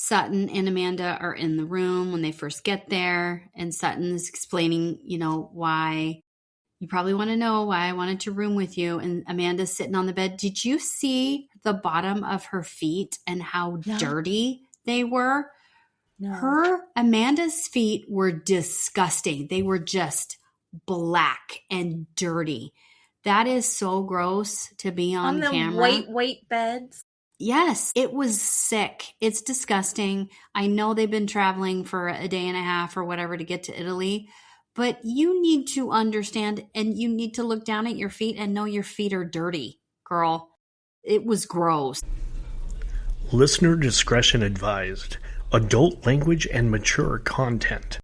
Sutton and Amanda are in the room when they first get there, and Sutton is explaining, why you probably want to know why I wanted to room with you. And Amanda's sitting on the bed. Did you see the bottom of her feet and how dirty they were? No. Amanda's feet were disgusting. They were just black and dirty. That is so gross to be on camera. On the white beds. Yes, it was sick. It's disgusting. I know they've been traveling for a day and a half or whatever to get to Italy, but you need to understand and you need to look down at your feet and know your feet are dirty, girl. It was gross. Listener discretion advised. Adult language and mature content.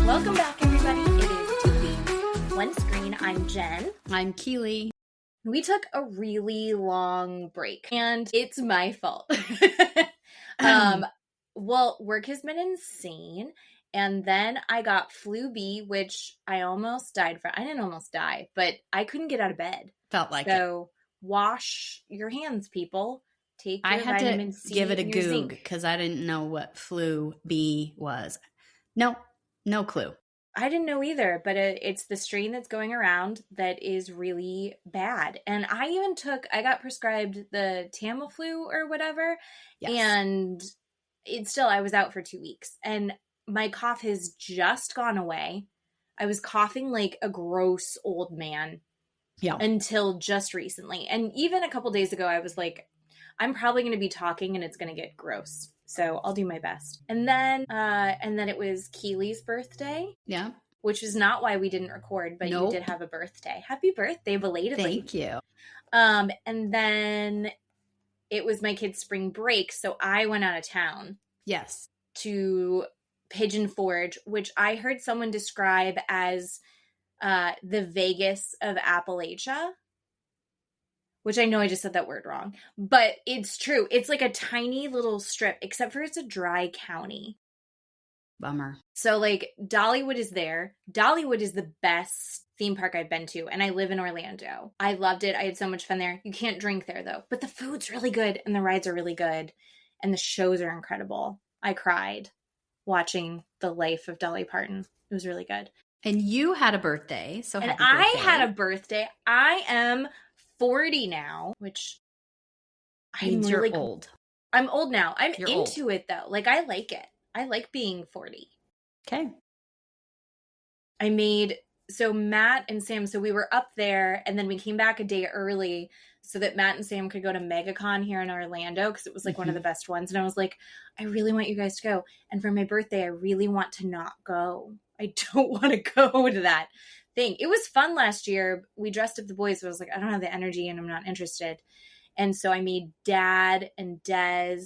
Welcome back, everybody. It is Two Queens, One Screen. I'm Jen. I'm Keeley. We took a really long break, and it's my fault. Well, work has been insane, and then I got flu B, which I almost died from. I didn't almost die, but I couldn't get out of bed. Felt like it. So wash your hands, people. Take your vitamin C. I had to give it a goog because I didn't know what flu B was. No clue. I didn't know either, but it's the strain that's going around that is really bad. And I got prescribed the Tamiflu or whatever, yes. And I was out for 2 weeks, and my cough has just gone away. I was coughing like a gross old man until just recently. And even a couple days ago, I was like, I'm probably going to be talking and it's going to get gross. So I'll do my best. And then it was Keeley's birthday. Yeah. Which is not why we didn't record, but You did have a birthday. Happy birthday, belatedly. Thank you. And then it was my kid's spring break, so I went out of town. Yes. To Pigeon Forge, which I heard someone describe as the Vegas of Appalachia. Which I know I just said that word wrong, but it's true. It's like a tiny little strip, except for it's a dry county. Bummer. So like Dollywood is there. Dollywood is the best theme park I've been to, and I live in Orlando. I loved it. I had so much fun there. You can't drink there though, but the food's really good and the rides are really good and the shows are incredible. I cried watching the life of Dolly Parton. It was really good. And you had a birthday, so happy I birthday. had a birthday. I am 40 now, which means you're old. I'm old now. You're into old. It though. Like I like it. I like being 40. Okay. So Matt and Sam, so we were up there and then we came back a day early so that Matt and Sam could go to MegaCon here in Orlando because it was like one of the best ones. And I was like, I really want you guys to go. And for my birthday, I really want to not go. I don't want to go to that thing. It was fun last year. We dressed up the boys, but I was like, I don't have the energy and I'm not interested. And so I made Dad and Des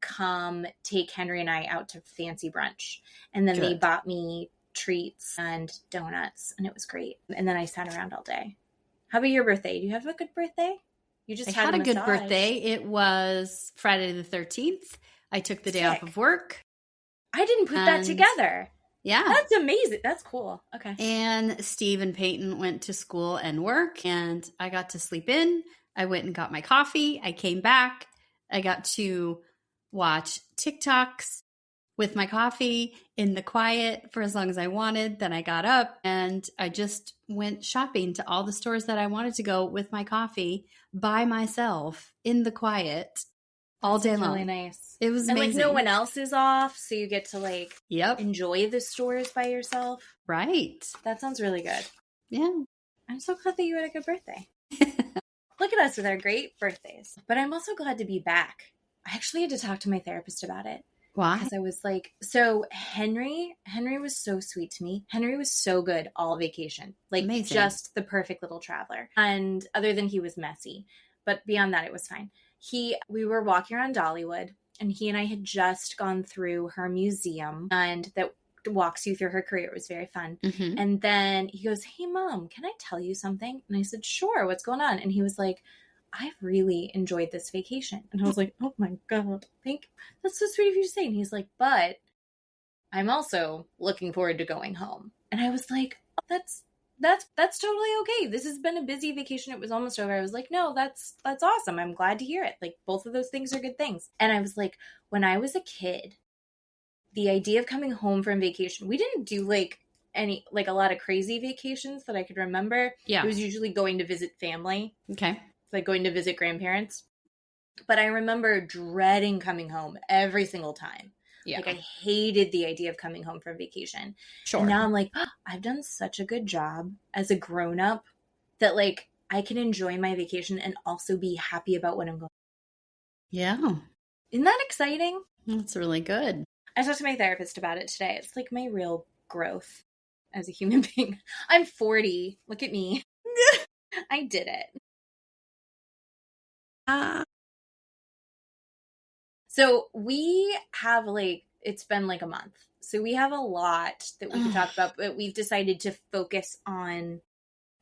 come take Henry and I out to fancy brunch. And then they bought me treats and donuts and it was great. And then I sat around all day. How about your birthday? Do you have a good birthday? You just had a good birthday. It was Friday the 13th. I took the day off of work. I didn't put that together. Yeah. That's amazing. That's cool. Okay. And Steve and Peyton went to school and work and I got to sleep in. I went and got my coffee. I came back. I got to watch TikToks with my coffee in the quiet for as long as I wanted. Then I got up and I just went shopping to all the stores that I wanted to go with my coffee by myself in the quiet all day long. Really nice. It was amazing. And like no one else is off, so you get to like Yep. enjoy the stores by yourself. Right. That sounds really good. Yeah. I'm so glad that you had a good birthday. Look at us with our great birthdays. But I'm also glad to be back. I actually had to talk to my therapist about it. Why? Because I was like, so Henry was so sweet to me. Henry was so good all vacation. Like Amazing. Just the perfect little traveler. And other than he was messy. But beyond that, it was fine. We were walking around Dollywood and he and I had just gone through her museum and that walks you through her career. It was very fun. Mm-hmm. And then he goes, hey mom, can I tell you something? And I said, sure. What's going on? And he was like, I've really enjoyed this vacation. And I was like, oh my God, that's so sweet of you to say. And he's like, but I'm also looking forward to going home. And I was like, oh, that's totally okay. This has been a busy vacation. It was almost over. I was like, no, that's awesome. I'm glad to hear it. Like, both of those things are good things. And I was like, when I was a kid, the idea of coming home from vacation, we didn't do like a lot of crazy vacations that I could remember. Yeah. It was usually going to visit family. Okay. Like going to visit grandparents. But I remember dreading coming home every single time. Yeah. Like, I hated the idea of coming home from vacation. Sure. And now I'm like, oh, I've done such a good job as a grown-up that, like, I can enjoy my vacation and also be happy about what I'm going. Yeah. Isn't that exciting? That's really good. I talked to my therapist about it today. It's like my real growth as a human being. I'm 40. Look at me. I did it. So we have it's been like a month. So we have a lot that we can talk about, but we've decided to focus on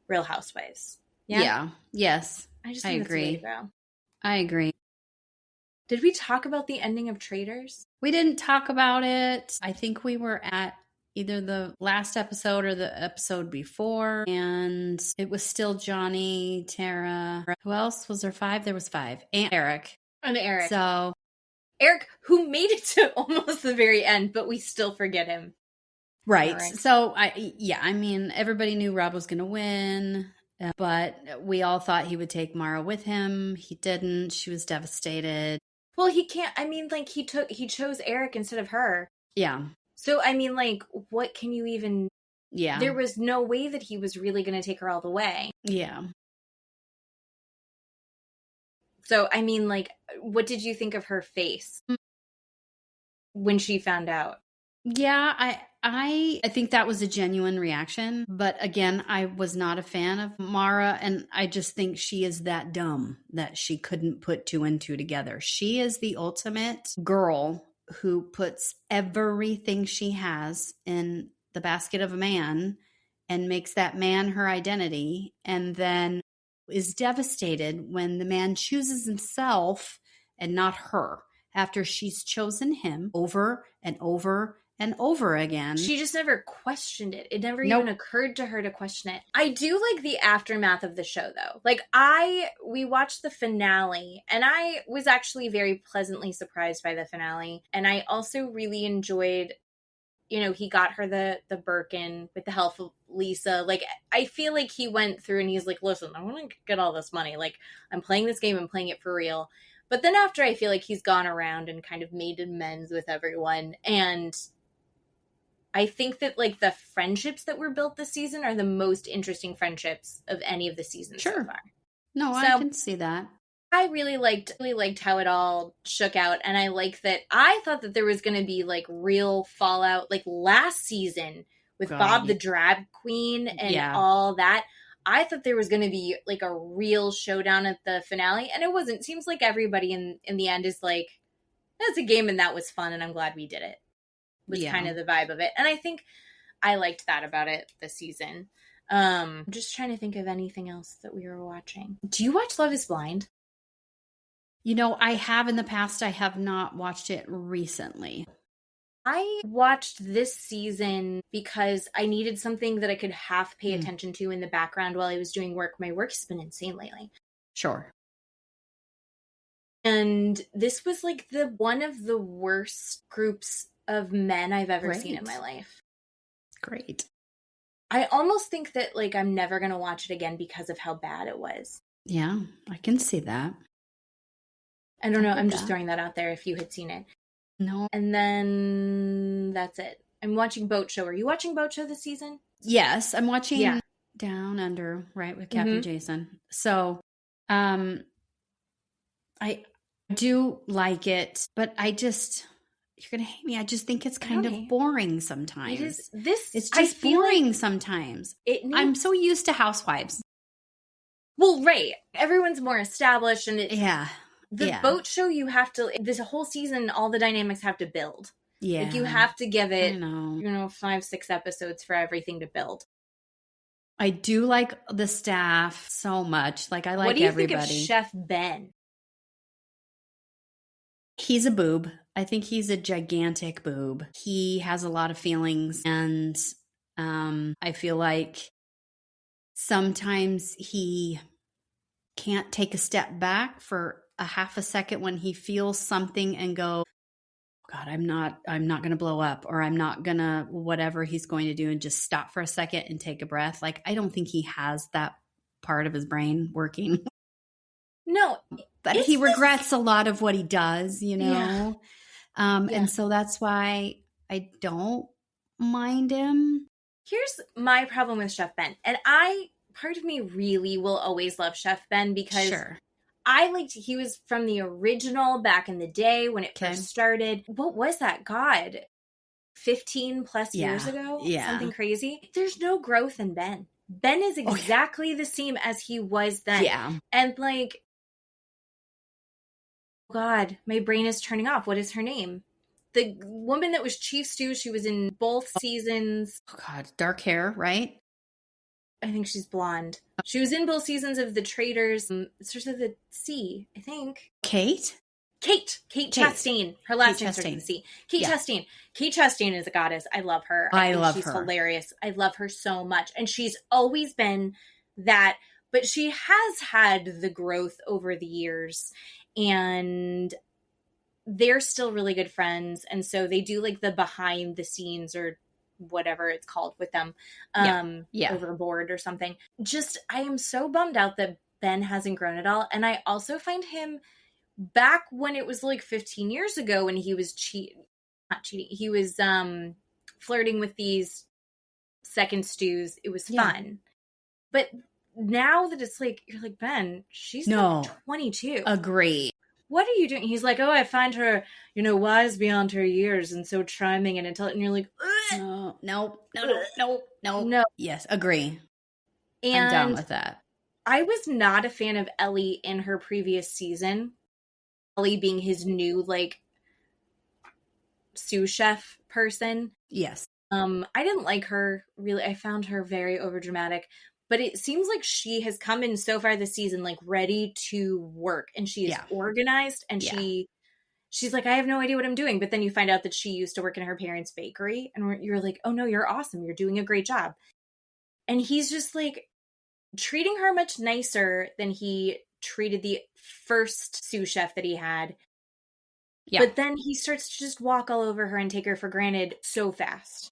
Real Housewives. Yeah. Yes. I think agree. That's the way to go. I agree. Did we talk about the ending of Traitors? We didn't talk about it. I think we were at either the last episode or the episode before, and it was still Johnny, Tara. Who else? Was there 5? There was 5. And Eric. And Eric. So Eric, who made it to almost the very end, but we still forget him. Right. Eric. So, I mean, everybody knew Rob was going to win, but we all thought he would take Mara with him. He didn't. She was devastated. Well, he can't. I mean, like, he chose Eric instead of her. Yeah. So, I mean, like, what can you even... Yeah. There was no way that he was really going to take her all the way. Yeah. So, I mean, like, what did you think of her face when she found out? Yeah, I think that was a genuine reaction. But again, I was not a fan of Mara, and I just think she is that dumb that she couldn't put 2 and 2 together. She is the ultimate girl who puts everything she has in the basket of a man and makes that man her identity, and then is devastated when the man chooses himself and not her after she's chosen him over and over and over again. She just never questioned it. It never even occurred to her to question it. I do like the aftermath of the show, though. Like, we watched the finale, and I was actually very pleasantly surprised by the finale. And I also really enjoyed, he got her the Birkin with the help of Lisa. Like, I feel like he went through and he's like, listen, I want to get all this money. Like, I'm playing this game, I'm playing it for real. But then after, I feel like he's gone around and kind of made amends with everyone. And I think that, like, the friendships that were built this season are the most interesting friendships of any of the seasons so far. No, I can see that. I really liked how it all shook out. And I I thought that there was going to be, like, real fallout, like last season with Bob the Drag Queen and all that. I thought there was going to be, like, a real showdown at the finale, and it wasn't. It seems like everybody in the end is like, that's a game and that was fun and I'm glad we did it. Was kind of the vibe of it. And I think I liked that about it this season. I'm just trying to think of anything else that we were watching. Do you watch Love is Blind? I have in the past. I have not watched it recently. I watched this season because I needed something that I could half pay attention to in the background while I was doing work. My work's been insane lately. Sure. And this was like one of the worst groups of men I've ever seen in my life. Great. I almost think that, like, I'm never going to watch it again because of how bad it was. Yeah, I can see that. I don't know. I'm just throwing that out there if you had seen it. No. And then that's it. I'm watching Boat Show. Are you watching Boat Show this season? Yes, I'm watching Down Under, right, with Captain Jason. So, I do like it, but you're going to hate me. I just think it's kind of boring sometimes. It's just boring sometimes. I'm so used to Housewives. Well, right. Everyone's more established and the Boat Show, you have to, this whole season, all the dynamics have to build. Yeah. Like, you have to give it, 5-6 episodes for everything to build. I do like the staff so much. Like, I like what do you everybody. think of Chef Ben? He's a boob. I think he's a gigantic boob. He has a lot of feelings, and I feel like sometimes he can't take a step back for a half a second when he feels something and go, God, I'm not going to blow up, or I'm not going to whatever he's going to do, and just stop for a second and take a breath. Like, I don't think he has that part of his brain working. No, but he regrets a lot of what he does, you know? Yeah. And so that's why I don't mind him. Here's my problem with Chef Ben. And part of me really will always love Chef Ben because he was from the original back in the day when it first started. What was that? God, 15 plus years ago? Yeah. Something crazy. There's no growth in Ben. Ben is exactly the same as he was then. Yeah. And like, God, my brain is turning off. What is her name? The woman that was Chief Stew, she was in both seasons. Oh, God, dark hair, right? I think she's blonde. She was in both seasons of The Traitors. It starts with a C, I think. Kate Chastain. Her last name starts with a C. Kate Chastain. Kate Chastain is a goddess. I love her. I love her. She's hilarious. I love her so much. And she's always been that, but she has had the growth over the years. And they're still really good friends. And so they do like the behind the scenes or whatever it's called with them, overboard or something. Just, I am so bummed out that Ben hasn't grown at all. And I also find him back when it was like 15 years ago when he was not cheating. He was flirting with these second stews. It was fun. But now that it's like, you're like, Ben, she's like 22. Agree. What are you doing? He's like, oh, I find her, wise beyond her years and so charming and intelligent. And you're like, no. Yes, agree. And I'm down with that. I was not a fan of Ellie in her previous season. Ellie being his new, like, sous chef person. Yes. I didn't like her, really. I found her very overdramatic. But it seems like she has come in so far this season, like, ready to work. And she is organized. And she's like, I have no idea what I'm doing. But then you find out that she used to work in her parents' bakery. And you're like, oh, no, you're awesome. You're doing a great job. And he's just, like, treating her much nicer than he treated the first sous chef that he had. Yeah. But then he starts to just walk all over her and take her for granted so fast.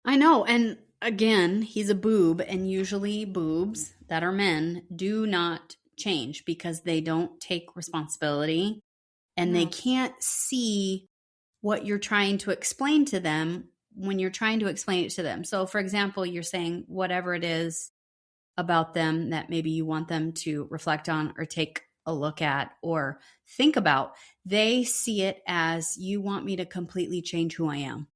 I know. And again, he's a boob, and usually boobs that are men do not change because they don't take responsibility and they can't see what you're trying to explain to them when you're trying to explain it to them. So, for example, you're saying whatever it is about them that maybe you want them to reflect on or take a look at or think about, they see it as you want me to completely change who I am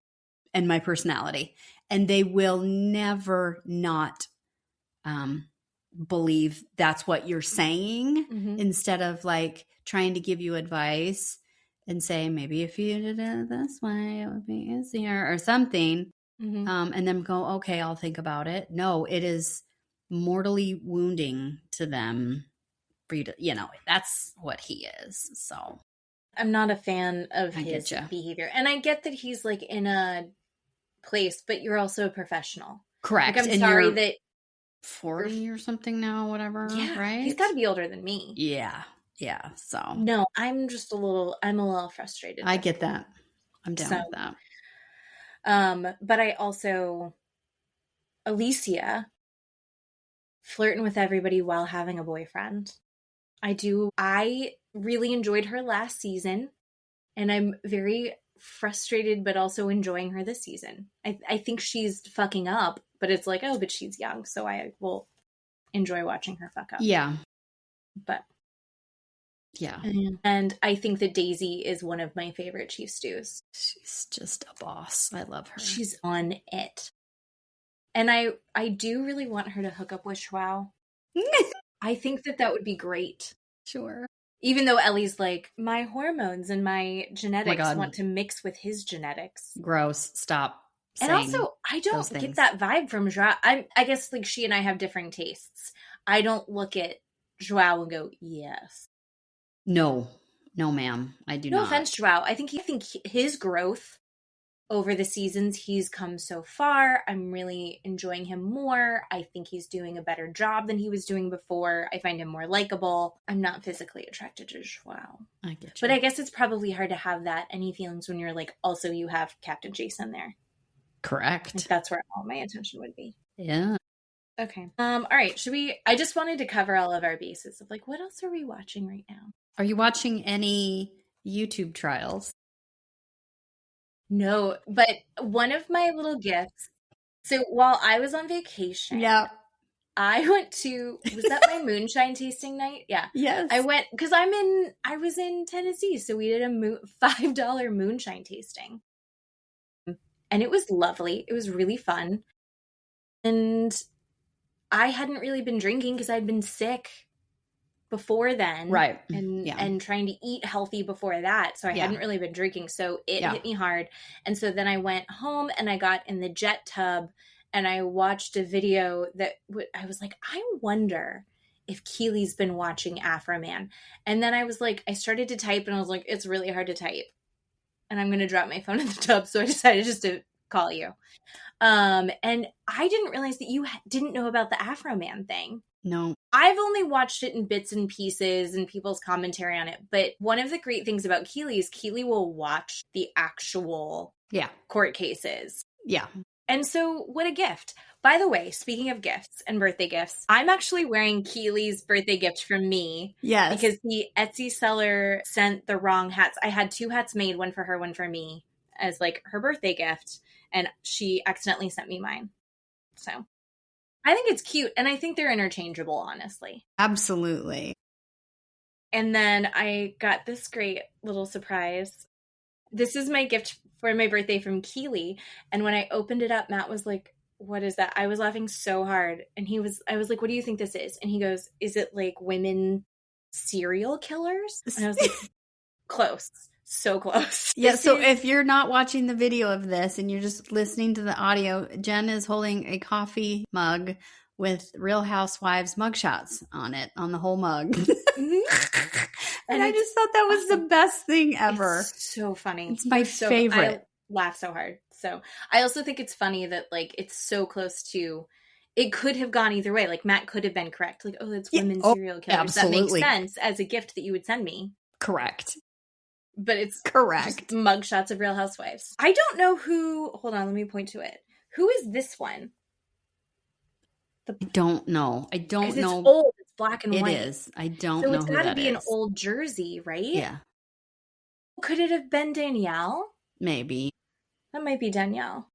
and my personality. And they will never not believe that's what you're saying instead of like trying to give you advice and say, maybe if you did it this way, it would be easier or something. And then go, okay, I'll think about it. No, it is mortally wounding to them for you to, that's what he is. So I'm not a fan of his behavior. And I get that he's like in a place, but you're also a professional. Correct. Like, I'm sorry that 40 or something now, whatever. Yeah, right? He's got to be older than me. Yeah. So no, I'm a little frustrated. I get that. I'm down with that. But I also, Alicia flirting with everybody while having a boyfriend. I really enjoyed her last season, and I'm very frustrated but also enjoying her this season. I think she's fucking up, but it's like, oh, but she's young, so I will enjoy watching her fuck up. Yeah. But yeah. And I think that Daisy is one of my favorite Chief Stews. She's just a boss. I love her. She's on it. And I do really want her to hook up with Schwau. I think that would be great. Sure. Even though Ellie's like, my hormones and my genetics want to mix with his genetics. Gross. Stop. And also, I don't get that vibe from Joao. I guess like she and I have differing tastes. I don't look at Joao and go, yes. No, ma'am. I do not. No offense, Joao. I think his growth over the seasons, he's come so far. I'm really enjoying him more. I think he's doing a better job than he was doing before. I find him more likable. I'm not physically attracted to Joao. I get you. But I guess it's probably hard to have any feelings when you're like, also you have Captain Jason there. Correct. Like that's where all my attention would be. Yeah. Okay. All right. I just wanted to cover all of our bases of like, what else are we watching right now? Are you watching any YouTube trials? No, but one of my little gifts. So while I was on vacation, I went to, was that my moonshine tasting night? Yeah. Yes. I went, because I was in Tennessee, so we did a $5 moonshine tasting. And it was lovely. It was really fun. And I hadn't really been drinking because I'd been sick before then. Right. And trying to eat healthy before that. So I hadn't really been drinking. So it hit me hard. And so then I went home and I got in the jet tub and I watched a video that I was like, I wonder if Keeley's been watching Afro Man. And then I was like, I started to type and I was like, it's really hard to type. And I'm going to drop my phone in the tub. So I decided just to call you. And I didn't realize that you didn't know about the Afro Man thing. No. I've only watched it in bits and pieces and people's commentary on it. But one of the great things about Keeley is Keeley will watch the actual court cases. Yeah. And so what a gift. By the way, speaking of gifts and birthday gifts, I'm actually wearing Keeley's birthday gift from me. Yes. Because the Etsy seller sent the wrong hats. I had 2 hats made, one for her, one for me, as like her birthday gift. And she accidentally sent me mine. So I think it's cute. And I think they're interchangeable, honestly. Absolutely. And then I got this great little surprise. This is my gift for my birthday from Keeley. And when I opened it up, Matt was like, what is that? I was laughing so hard. And I was like, what do you think this is? And he goes, is it like women serial killers? And I was like, close. So close. Yeah, so if you're not watching the video of this and you're just listening to the audio, Jen is holding a coffee mug with Real Housewives mugshots on it, on the whole mug. And I just thought that was the best thing ever. It's so funny. It's my favorite. I laugh so hard. So I also think it's funny that like it's so close to, it could have gone either way. Like Matt could have been correct. Like, oh, that's women serial killers. Absolutely. That makes sense as a gift that you would send me. Correct. But it's correct. Mugshots of Real Housewives. I don't know who. Hold on, let me point to it. Who is this one? I don't know. I don't know. It's old. It's black and white. It is. I don't know who that is. So it's got to be an old jersey, right? Yeah. Could it have been Danielle? Maybe. That might be Danielle.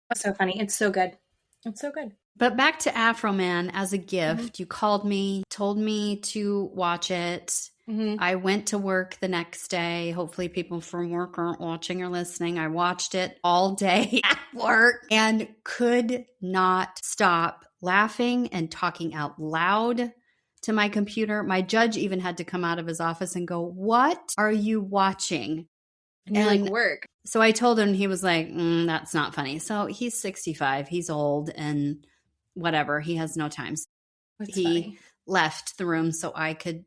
That's so funny. It's so good. It's so good. But back to Afro Man as a gift. You called me, told me to watch it. I went to work the next day. Hopefully people from work aren't watching or listening. I watched it all day at work and could not stop laughing and talking out loud to my computer. My judge even had to come out of his office and go, "What are you watching?" And you're like, work. So I told him, he was like, that's not funny. So he's 65. He's old and whatever. He has no time. That's he funny. Left the room so I could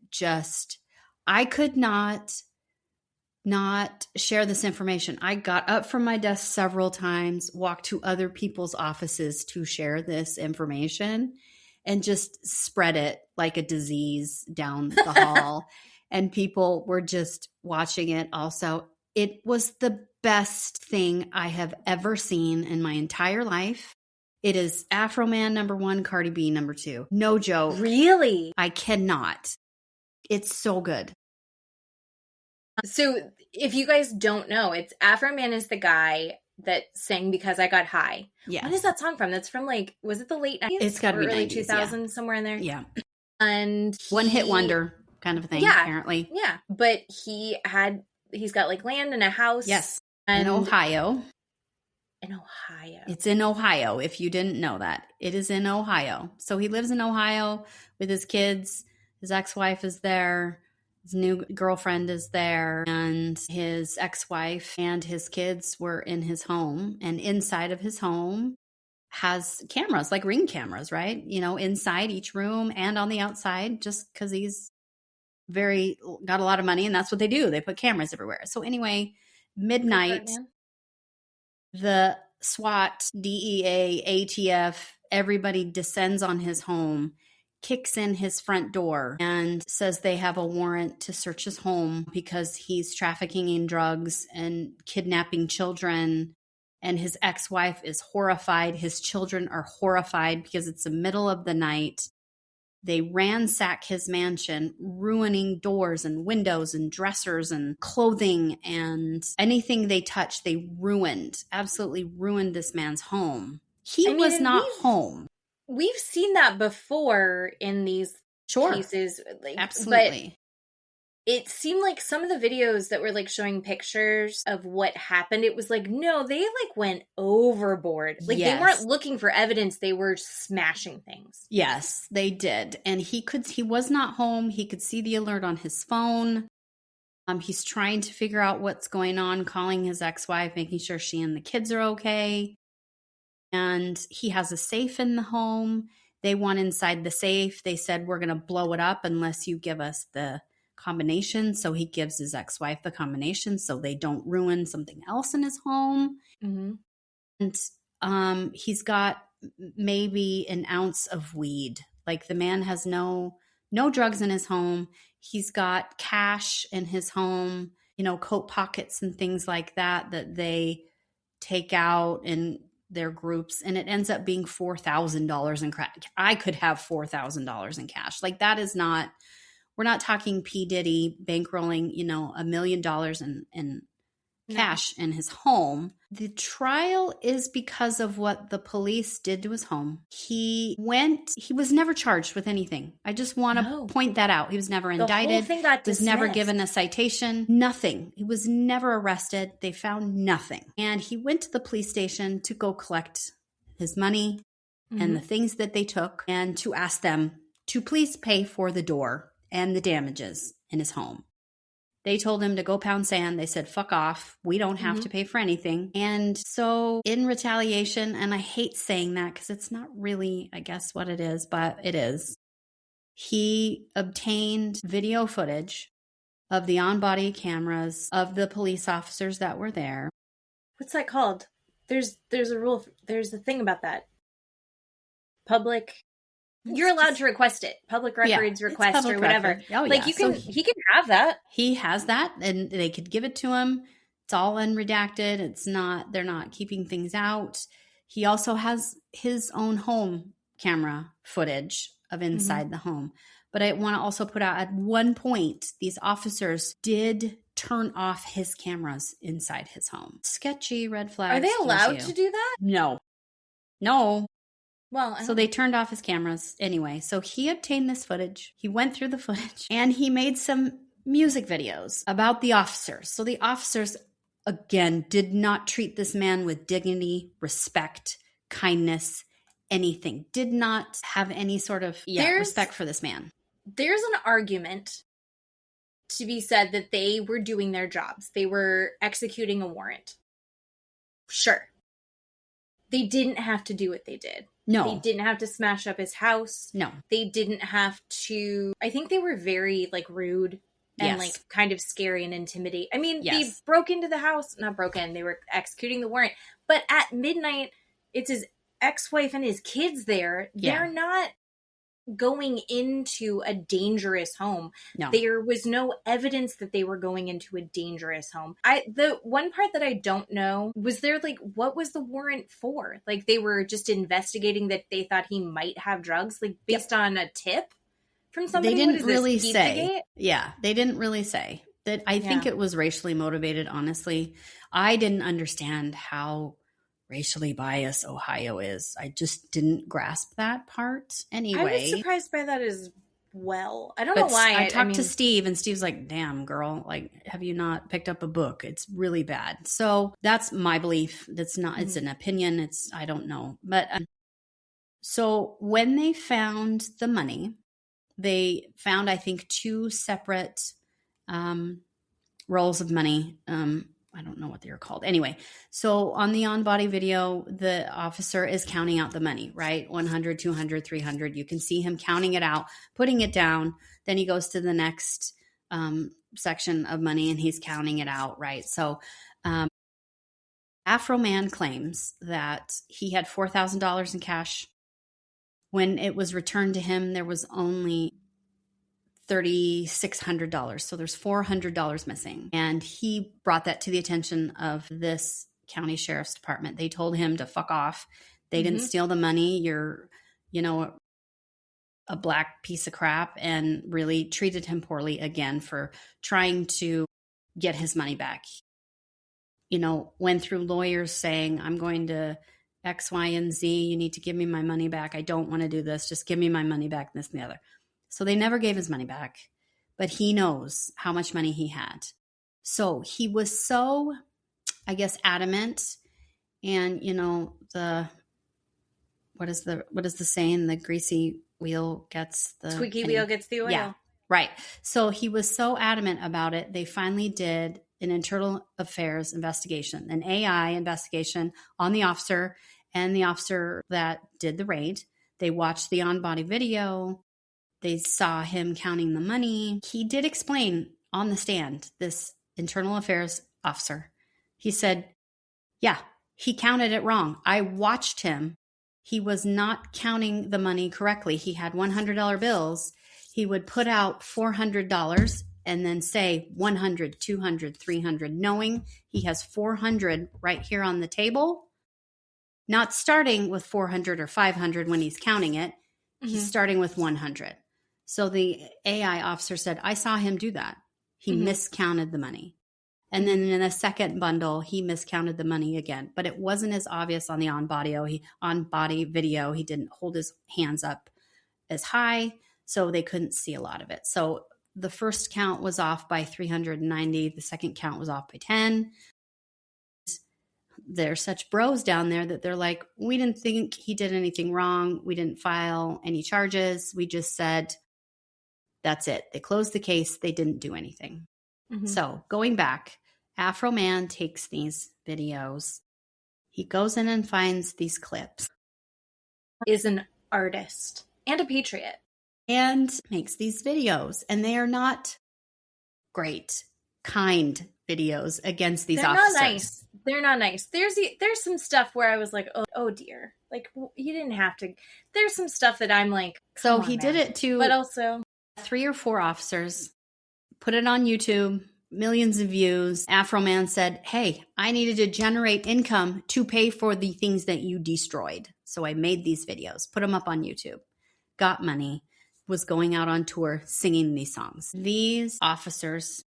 not share this information. I got up from my desk several times, walked to other people's offices to share this information and just spread it like a disease down the hall. And people were just watching it also. It was the best thing I have ever seen in my entire life. It is Afro Man #1, Cardi B #2. No joke. Really? I cannot. It's so good. So if you guys don't know, it's Afro Man is the guy that sang Because I Got High. Yes. What is that song from? That's from like, was it the late 90s? It's got to be early 90s, 2000s, somewhere in there? Yeah. And one hit wonder kind of a thing, apparently. Yeah. But he's got like land and a house. Yes. And in Ohio. In Ohio. It's in Ohio, if you didn't know that. It is in Ohio. So he lives in Ohio with his kids. His ex-wife is there. His new girlfriend is there, and his ex-wife and his kids were in his home. And inside of his home has cameras, like Ring cameras, right? Inside each room and on the outside, just because he's got a lot of money, and that's what they do. They put cameras everywhere. So anyway, midnight, the SWAT, DEA, ATF, everybody descends on his home, kicks in his front door, and says they have a warrant to search his home because he's trafficking in drugs and kidnapping children. And his ex-wife is horrified. His children are horrified because it's the middle of the night. They ransack his mansion, ruining doors and windows and dressers and clothing, and anything they touched, they absolutely ruined this man's home. He was not home. We've seen that before in these cases. Absolutely. But it seemed like some of the videos that were like showing pictures of what happened, it was like, no, they like went overboard. Like they weren't looking for evidence. They were smashing things. Yes, they did. And he was not home. He could see the alert on his phone. He's trying to figure out what's going on, calling his ex-wife, making sure she and the kids are okay. And he has a safe in the home. They want inside the safe. They said, we're going to blow it up unless you give us the combination. So he gives his ex-wife the combination so they don't ruin something else in his home. Mm-hmm. And he's got maybe an ounce of weed. Like the man has no drugs in his home. He's got cash in his home, coat pockets and things like that they take out in their groups. And it ends up being $4,000 in crack. I could have $4,000 in cash. Like that is not, we're not talking P. Diddy bankrolling, $1 million in cash in his home. The trial is because of what the police did to his home. He was never charged with anything. I just want to point that out. He was never indicted. The whole thing got dismissed. Was never given a citation. Nothing. He was never arrested. They found nothing. And he went to the police station to go collect his money and the things that they took, and to ask them to please pay for the door and the damages in his home. They told him to go pound sand. They said, fuck off. We don't have to pay for anything. And so in retaliation, and I hate saying that because it's not really, I guess, what it is, but it is. He obtained video footage of the on-body cameras of the police officers that were there. What's that called? There's a rule. There's a thing about that. You're allowed to request it. Public records request or whatever. Record. Oh, like he can have that. He has that, and they could give it to him. It's all unredacted. They're not keeping things out. He also has his own home camera footage of inside the home. But I want to also put out, at one point, these officers did turn off his cameras inside his home. Sketchy, red flags. Are they allowed to do that? No. Well, so they turned off his cameras anyway. So he obtained this footage. He went through the footage and he made some music videos about the officers. So the officers, again, did not treat this man with dignity, respect, kindness, anything. Did not have any sort of respect for this man. There's an argument to be said that they were doing their jobs. They were executing a warrant. Sure. They didn't have to do what they did. No. They didn't have to smash up his house. No. They didn't have to... I think they were very, rude and, kind of scary and intimidating. I mean, they broke into the house. Not broken. They were executing the warrant. But at midnight, it's his ex-wife and his kids there. Yeah. They're not going into a dangerous home. No. There was no evidence that they were going into a dangerous home. The one part that I don't know was there, what was the warrant for? They were just investigating that they thought he might have drugs, based on a tip from somebody. They didn't really say. Yeah, they didn't really say that. I think it was racially motivated. Honestly, I didn't understand how racially biased Ohio is. I just didn't grasp that part. Anyway, I was surprised by that as well. I don't know why. I talked to Steve, and Steve's like, damn, girl, have you not picked up a book? It's really bad. So that's my belief. That's not, it's an opinion. I don't know. But so when they found the money, they found, I think, 2 separate rolls of money. I don't know what they were called. Anyway, so on the on-body video, the officer is counting out the money, right? 100, 200, 300. You can see him counting it out, putting it down. Then he goes to the next section of money and he's counting it out, right? So Afro Man claims that he had $4,000 in cash. When it was returned to him, there was only $3,600. So there's $400 missing. And he brought that to the attention of this county sheriff's department. They told him to fuck off. They didn't steal the money. You're, a black piece of crap, and really treated him poorly again for trying to get his money back. Went through lawyers saying, I'm going to X, Y, and Z. You need to give me my money back. I don't want to do this. Just give me my money back, this and the other. So they never gave his money back, but he knows how much money he had. So he was so, I guess, adamant. And, what is the saying? The greasy wheel gets the squeaky wheel gets the oil. Yeah, right. So he was so adamant about it. They finally did an internal affairs investigation, an AI investigation on the officer and the officer that did the raid. They watched the on-body video. They saw him counting the money. He did explain on the stand, this internal affairs officer. He said, yeah, he counted it wrong. I watched him. He was not counting the money correctly. He had $100 bills. He would put out $400 and then say 100, 200, 300, knowing he has 400 right here on the table, not starting with 400 or 500 when he's counting it. He's starting with 100. So the AI officer said, I saw him do that. He miscounted the money. And then in the second bundle, he miscounted the money again. But it wasn't as obvious on the on-body video. He didn't hold his hands up as high, so they couldn't see a lot of it. So the first count was off by 390. The second count was off by 10. They're such bros down there that they're like, we didn't think he did anything wrong. We didn't file any charges. We just said, that's it. They closed the case. They didn't do anything. So going back, Afro Man takes these videos. He goes in and finds these clips. Is an artist and a patriot. And makes these videos. And they are not great, kind videos against these officers. Not nice. They're not nice. There's some stuff where I was like, oh dear. Like, you didn't have to. There's some stuff that I'm like, so he did it to, but also 3 or 4 officers. Put it on YouTube, millions of views. Afro Man said, hey, I needed to generate income to pay for the things that you destroyed. So I made these videos, put them up on YouTube, got money, was going out on tour singing these songs. These officers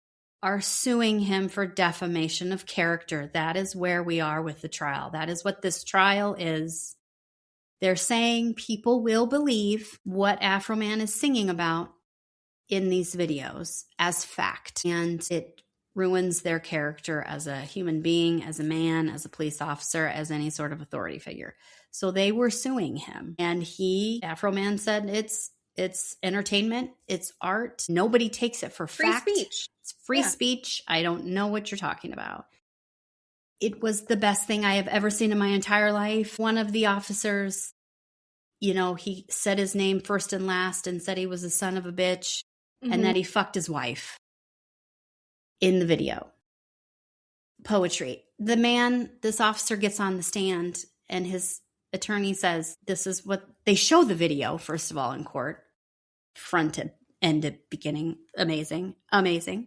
are suing him for defamation of character. That is where we are with the trial. That is what this trial is. They're saying people will believe what Afro Man is singing about in these videos as fact, and it ruins their character as a human being, as a man, as a police officer, as any sort of authority figure. So they were suing him, and Afro Man said it's entertainment, it's art. Nobody takes it for fact. Free speech. It's free speech. I don't know what you're talking about. It was the best thing I have ever seen in my entire life. One of the officers, he said his name first and last and said he was a son of a bitch. And that he fucked his wife in the video. Poetry. This officer gets on the stand and his attorney says, this is what they show the video, first of all, in court. Front to end to beginning. Amazing. Amazing.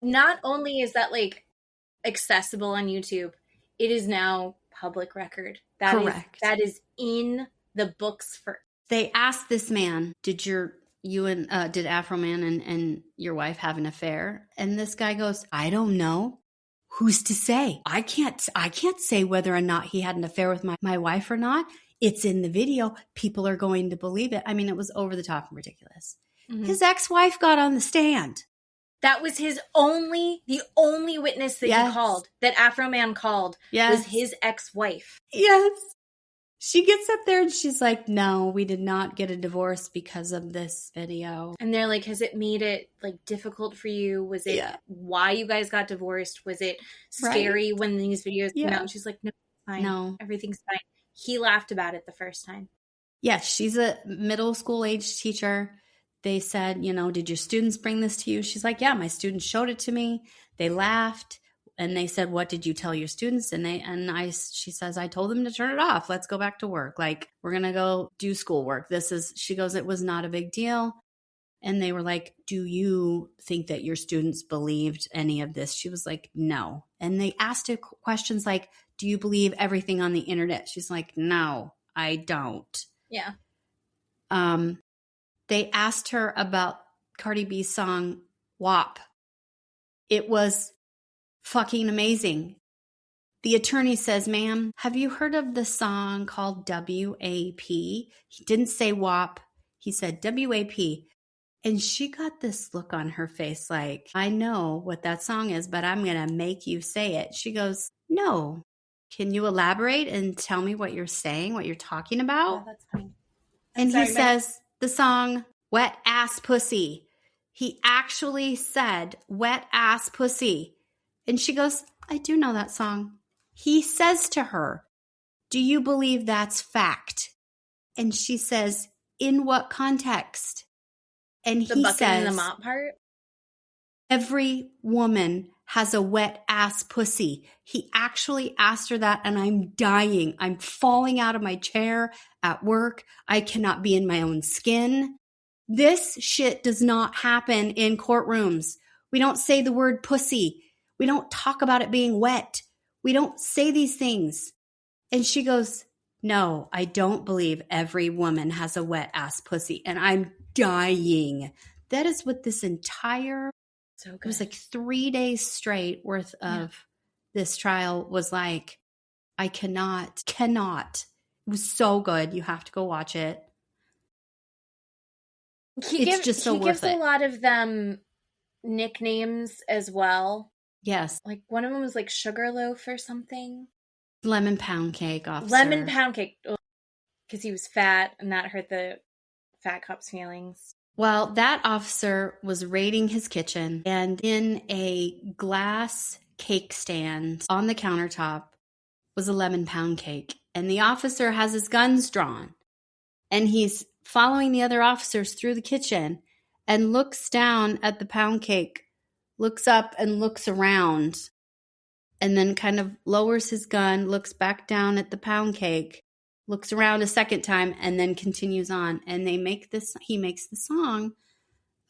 Not only is that like accessible on YouTube, it is now public record. Correct. That is in the books for. They asked this man, did Afro Man and your wife have an affair? And this guy goes, I don't know. Who's to say? I can't say whether or not he had an affair with my wife or not. It's in the video. People are going to believe it. I mean, it was over the top and ridiculous. His ex-wife got on the stand. That was the only witness that he called, that Afro Man called, was his ex-wife. Yes. She gets up there and she's like, no, we did not get a divorce because of this video. And they're like, has it made it like difficult for you? Was it why you guys got divorced? Was it scary when these videos came out? And she's like, no, it's fine. No. Everything's fine. He laughed about it the first time. Yes, she's a middle school age teacher. They said, did your students bring this to you? She's like, yeah, my students showed it to me. They laughed. And they said, what did you tell your students? She says, I told them to turn it off. Let's go back to work. Like, we're going to go do schoolwork. She goes, it was not a big deal. And they were like, do you think that your students believed any of this? She was like, no. And they asked her questions like, do you believe everything on the internet? She's like, no, I don't. Yeah. They asked her about Cardi B's song, WAP. It was fucking amazing. The attorney says, ma'am, have you heard of the song called WAP? He didn't say WAP. He said WAP. And she got this look on her face like, I know what that song is, but I'm going to make you say it. She goes, no. Can you elaborate and tell me what you're saying, what you're talking about? Yeah, that's fine. And he says the song, Wet Ass Pussy. He actually said, wet ass pussy. And she goes, I do know that song. He says to her, do you believe that's fact? And she says, in what context? And he bucket says, in the mop part? Every woman has a wet ass pussy. He actually asked her that, and I'm dying. I'm falling out of my chair at work. I cannot be in my own skin. This shit does not happen in courtrooms. We don't say the word pussy. We don't talk about it being wet. We don't say these things. And she goes, no, I don't believe every woman has a wet ass pussy. And I'm dying. That is what this entire, it was like 3 days straight worth of this trial was like. I cannot. It was so good. You have to go watch it. He gives a lot of them nicknames as well. Yes. Like one of them was like Sugarloaf or something. Lemon Pound Cake officer. Lemon Pound Cake. Because he was fat and that hurt the fat cop's feelings. Well, that officer was raiding his kitchen, and in a glass cake stand on the countertop was a lemon pound cake. And the officer has his guns drawn, and he's following the other officers through the kitchen and looks down at the pound cake, looks up and looks around, and then kind of lowers his gun, looks back down at the pound cake, looks around a second time, and then continues on. And he makes the song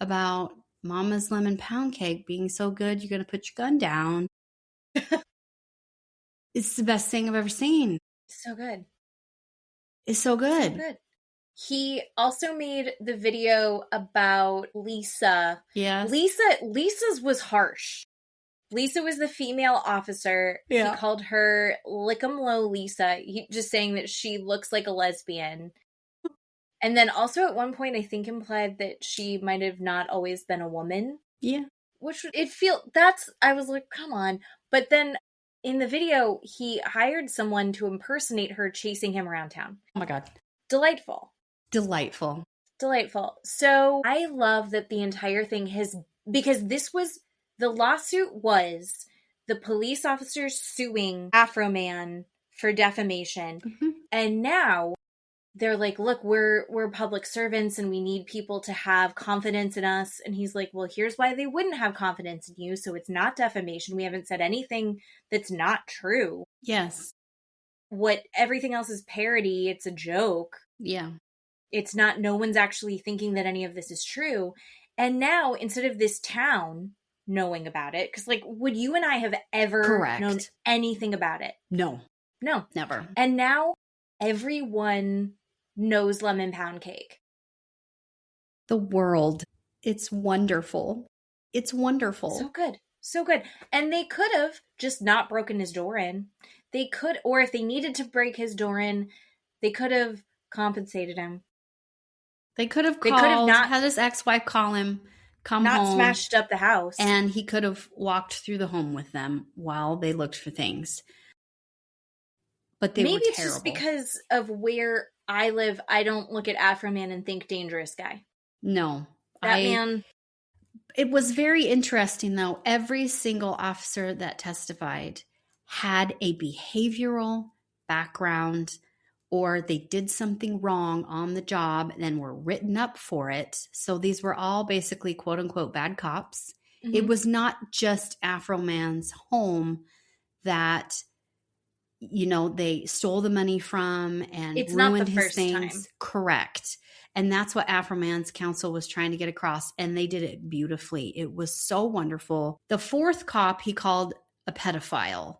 about Mama's lemon pound cake being so good, you're going to put your gun down. It's the best thing I've ever seen. So good. It's so good. So good. He also made the video about Lisa. Yes. Lisa's was harsh. Lisa was the female officer. Yeah. He called her Lick'em Lisa. He just saying that she looks like a lesbian. And then also at one point, I think implied that she might have not always been a woman. Yeah. Which I was like, come on. But then in the video, he hired someone to impersonate her chasing him around town. Oh my God. Delightful. So I love that the entire thing because the lawsuit was the police officers suing Afro Man for defamation. Mm-hmm. And now they're like, look, we're public servants and we need people to have confidence in us. And he's like, well, here's why they wouldn't have confidence in you. So it's not defamation. We haven't said anything that's not true. Yes. Everything else is parody. It's a joke. Yeah. It's not, no one's actually thinking that any of this is true. And now, instead of this town knowing about it, because like, would you and I have ever known anything about it? No. Never. And now everyone knows lemon pound cake. The world. It's wonderful. So good. And they could have just not broken his door in. They could, or if they needed to break his door in, they could have compensated him. They could have had his ex-wife call him, come home. Not smashed up the house. And he could have walked through the home with them while they looked for things. but they maybe were it's terrible. just because of where I live. I don't look at Afro Man and think dangerous guy. No. That man. It was very interesting, though. Every single officer that testified had a behavioral background, or they did something wrong on the job and then were written up for it. So these were all basically quote unquote bad cops. Mhm. It was not just Afro Man's home that, you know, they stole the money from and It's not ruined the his first things. time. Correct. And that's what Afro Man's counsel was trying to get across. And they did it beautifully. It was so wonderful. The fourth cop he called a pedophile,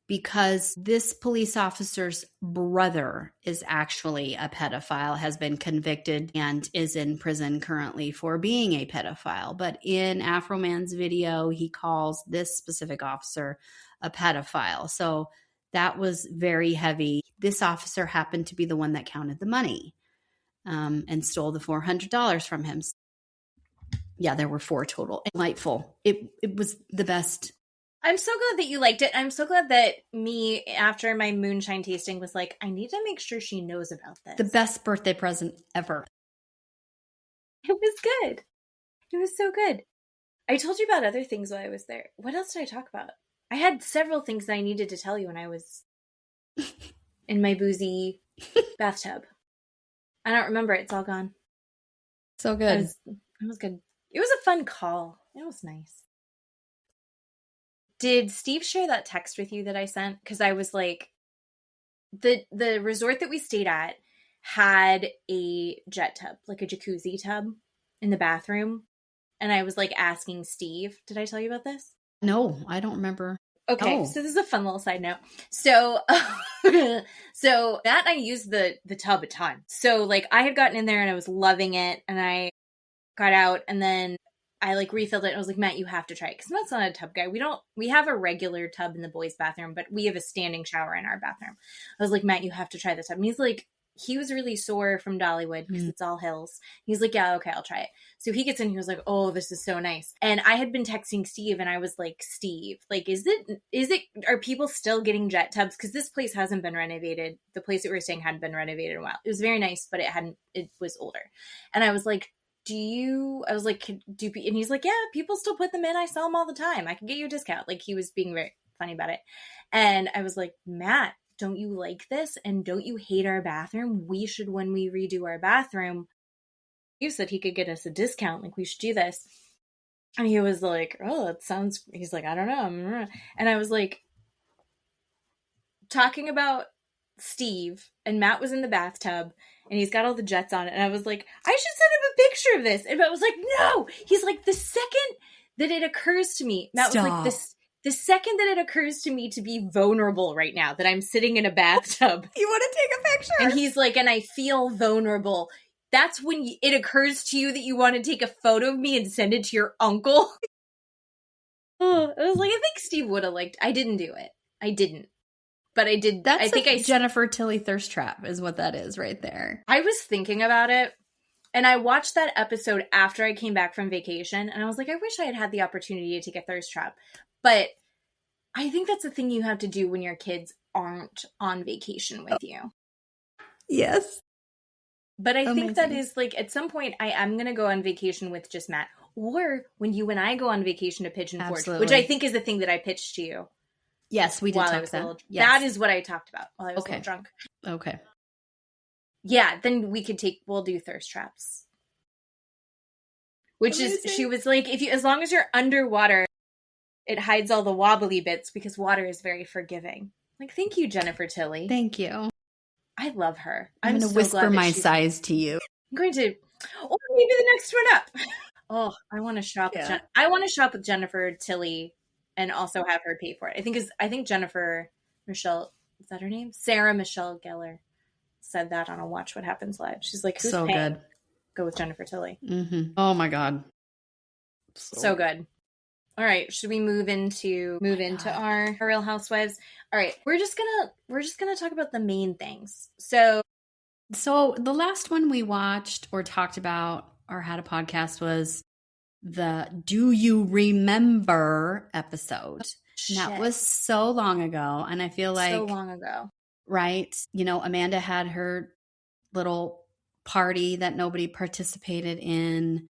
because this police officer's brother is actually a pedophile, has been convicted and is in prison currently for being a pedophile. But in Afro Man's video, he calls this specific officer a pedophile. So that was very heavy. This officer happened to be the one that counted the money and stole the $400 from him. Yeah, there were 4 total. Delightful. It was the best. I'm so glad that you liked it. I'm so glad that me, after my moonshine tasting, was like, I need to make sure she knows about this. The best birthday present ever. It was good. It was so good. I told you about other things while I was there. What else did I talk about? I had several things that I needed to tell you when I was in my boozy bathtub. I don't remember. It's all gone. So good. It was good. It was a fun call. It was nice. Did Steve share that text with you that I sent? Because I was like, the resort that we stayed at had a jet tub, like a jacuzzi tub in the bathroom. And I was like asking Steve, did I tell you about this? No, I don't remember. Okay, So this is a fun little side note. So so Matt and I used the tub a ton. So like I had gotten in there and I was loving it, and I got out, and then I like refilled it, and I was like, Matt, you have to try it. Because Matt's not a tub guy. We have a regular tub in the boys' bathroom, but we have a standing shower in our bathroom. I was like, Matt, you have to try the tub. And he's like, he was really sore from Dollywood because it's all hills. He's like, yeah, okay, I'll try it. So he gets in, he was like, oh, this is so nice. And I had been texting Steve, and I was like, Steve, like, are people still getting jet tubs? Because this place hasn't been renovated. The place that we were staying hadn't been renovated in a while. It was very nice, but it was older. And I was like, and he's like, yeah, people still put them in. I sell them all the time. I can get you a discount. Like, he was being very funny about it. And I was like, Matt, don't you like this? And don't you hate our bathroom? We should, when we redo our bathroom, you said he could get us a discount. Like, we should do this. And he was like, oh, it sounds, he's like, I don't know. And I was like, talking about Steve, and Matt was in the bathtub, and he's got all the jets on it. And I was like, I should send him a picture of this. And Matt was like, no. He's like, the second that it occurs to me, Matt was like, the second that it occurs to me to be vulnerable right now, that I'm sitting in a bathtub. You want to take a picture? And he's like, and I feel vulnerable. That's when it occurs to you that you want to take a photo of me and send it to your uncle. I was like, I think Steve would have liked. I didn't do it. I didn't. But I did. That's Jennifer Tilly thirst trap is what that is right there. I was thinking about it, and I watched that episode after I came back from vacation, and I was like, I wish I had had the opportunity to take a thirst trap. But I think that's the thing you have to do when your kids aren't on vacation with you. Yes. But I think that is like, at some point, I am going to go on vacation with just Matt. Or when you and I go on vacation to Pigeon Forge, which I think is the thing that I pitched to you. Yes, we did talk that. Yes. That is what I talked about while I was a little drunk. Okay. Yeah, then we'll do thirst traps. Which is, she was like, as long as you're underwater, it hides all the wobbly bits because water is very forgiving. Like, thank you, Jennifer Tilly. Thank you. I love her. I'm going to whisper my size to you. I'm going to, or maybe the next one up. Oh, I want to shop. Yeah. I want to shop with Jennifer Tilly and also have her pay for it. I think Jennifer Michelle, is that her name? Sarah Michelle Gellar said that on a Watch What Happens Live. She's like, who's so paying? Good. Go with Jennifer Tilly. Mm-hmm. Oh my God. So good. All right. Should we move into our Real Housewives? All right. We're just gonna talk about the main things. So the last one we watched or talked about or had a podcast was the Do You Remember episode. That was so long ago. And I feel like so long ago. right? You know, Amanda had her little party that nobody participated in.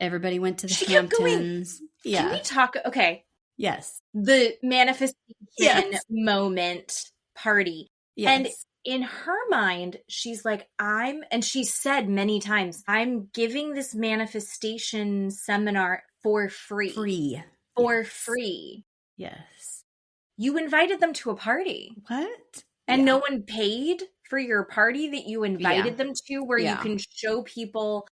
Everybody went to the She kept going. Hamptons. Yeah. Can we talk? Okay. Yes. The manifestation Yes. moment party. Yes. And in her mind, she's like, and she said many times, I'm giving this manifestation seminar for free. For free. Yes. You invited them to a party. What? And no one paid for your party that you invited them to, where you Yeah. can show people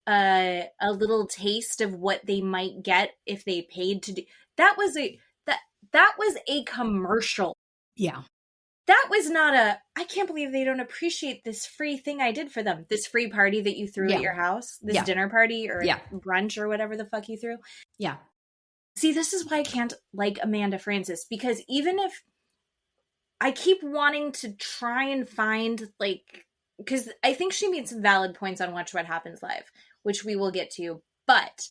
a little taste of what they might get if they paid to do. That was a commercial. Yeah. That was not I can't believe they don't appreciate this free thing I did for them. This free party that you threw at your house, this dinner party or brunch or whatever the fuck you threw. Yeah. See, this is why I can't like Amanda Francis, because even if I keep wanting to try and find, like, because I think she made some valid points on Watch What Happens Live, which we will get to, but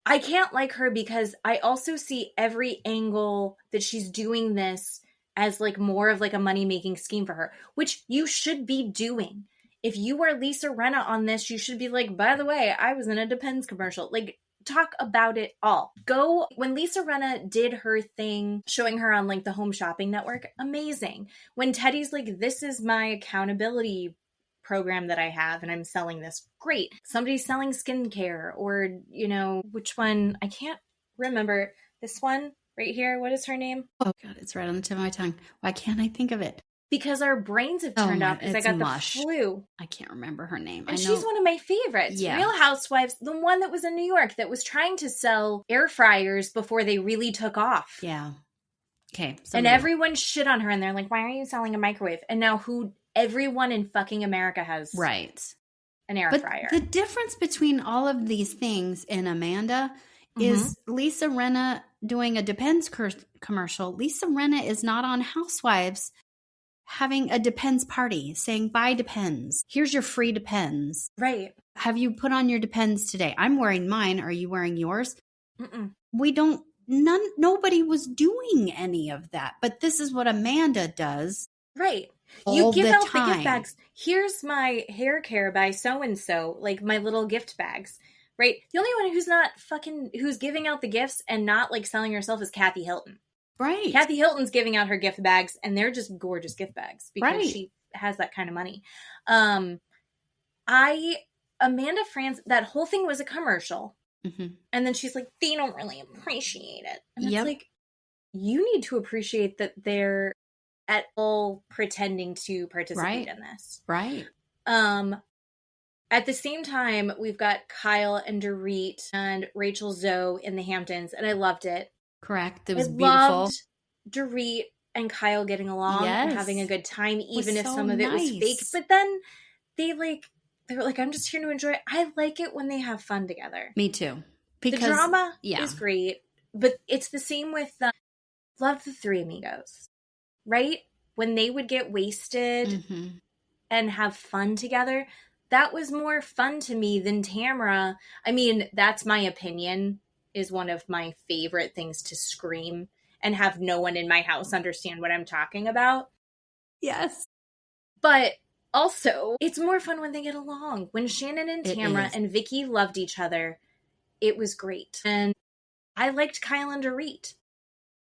I can't like her because I also see every angle that she's doing this as like more of like a money-making scheme for her, which you should be doing. If you are Lisa Rinna on this, you should be like, by the way, I was in a Depends commercial. Like, talk about it all. Go, when Lisa Rinna did her thing, showing her on like the Home Shopping Network, amazing. When Teddy's like, this is my accountability program that I have and I'm selling this, great. Somebody's selling skincare, or, you know, which one? I can't remember. This one right here. What is her name? Oh God, it's right on the tip of my tongue. Why can't I think of it? Because our brains have turned off because I got the flu. I can't remember her name. And she's one of my favorites. Yeah. Real Housewives, the one that was in New York that was trying to sell air fryers before they really took off. Yeah. Okay. And everyone shit on her and they're like, why are you selling a microwave? And now everyone in fucking America has an air fryer. The difference between all of these things in Amanda is Lisa Rinna doing a Depends commercial. Lisa Rinna is not on Housewives having a Depends party saying, buy Depends. Here's your free Depends. Right. Have you put on your Depends today? I'm wearing mine. Are you wearing yours? Nobody was doing any of that. But this is what Amanda does. Right. You give out the gift bags. Here's my hair care by so-and-so, like my little gift bags. Right. The only one who's giving out the gifts and not like selling herself is Kathy Hilton. Right. Kathy Hilton's giving out her gift bags and they're just gorgeous gift bags because she has that kind of money. Amanda Francis, that whole thing was a commercial. And then she's like, they don't really appreciate it. And it's like, you need to appreciate that they're at all pretending to participate in this. Right. At the same time, we've got Kyle and Dorit and Rachel Zoe in the Hamptons, and I loved it. Correct. It was beautiful. Loved Dorit and Kyle getting along and having a good time, even if some of it was fake. But then they were like, I'm just here to enjoy it. I like it when they have fun together. Me too. Because the drama is great, but it's the same with love the Three Amigos, right? When they would get wasted and have fun together, that was more fun to me than Tamara. I mean, that's my opinion, is one of my favorite things to scream and have no one in my house understand what I'm talking about. Yes. But also, it's more fun when they get along. When Shannon and Tamara and Vicky loved each other, it was great. And I liked Kyle and Dorit.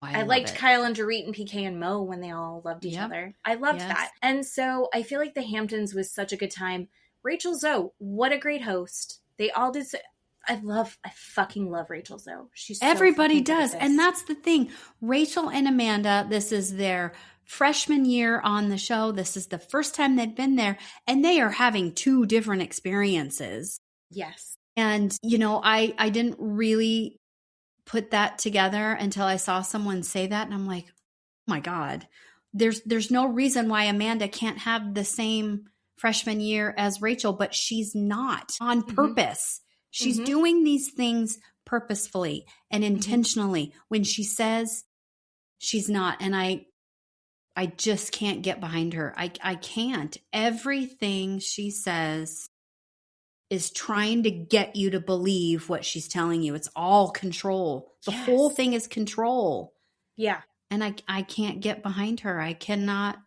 I liked Kyle and Dorit and PK and Mo when they all loved each other. I loved that. And so I feel like the Hamptons was such a good time. Rachel Zoe, what a great host. They all did so. I fucking love Rachel Zoe. She's so everybody does. And that's the thing. Rachel and Amanda, this is their freshman year on the show. This is the first time they've been there, and they are having two different experiences. Yes. And, you know, I didn't really put that together until I saw someone say that. And I'm like, oh my God, there's no reason why Amanda can't have the same freshman year as Rachel, but she's not on purpose. She's doing these things purposefully and intentionally when she says she's not. And I just can't get behind her. I can't. Everything she says is trying to get you to believe what she's telling you. It's all control. The whole thing is control. Yeah. And I can't get behind her. I cannot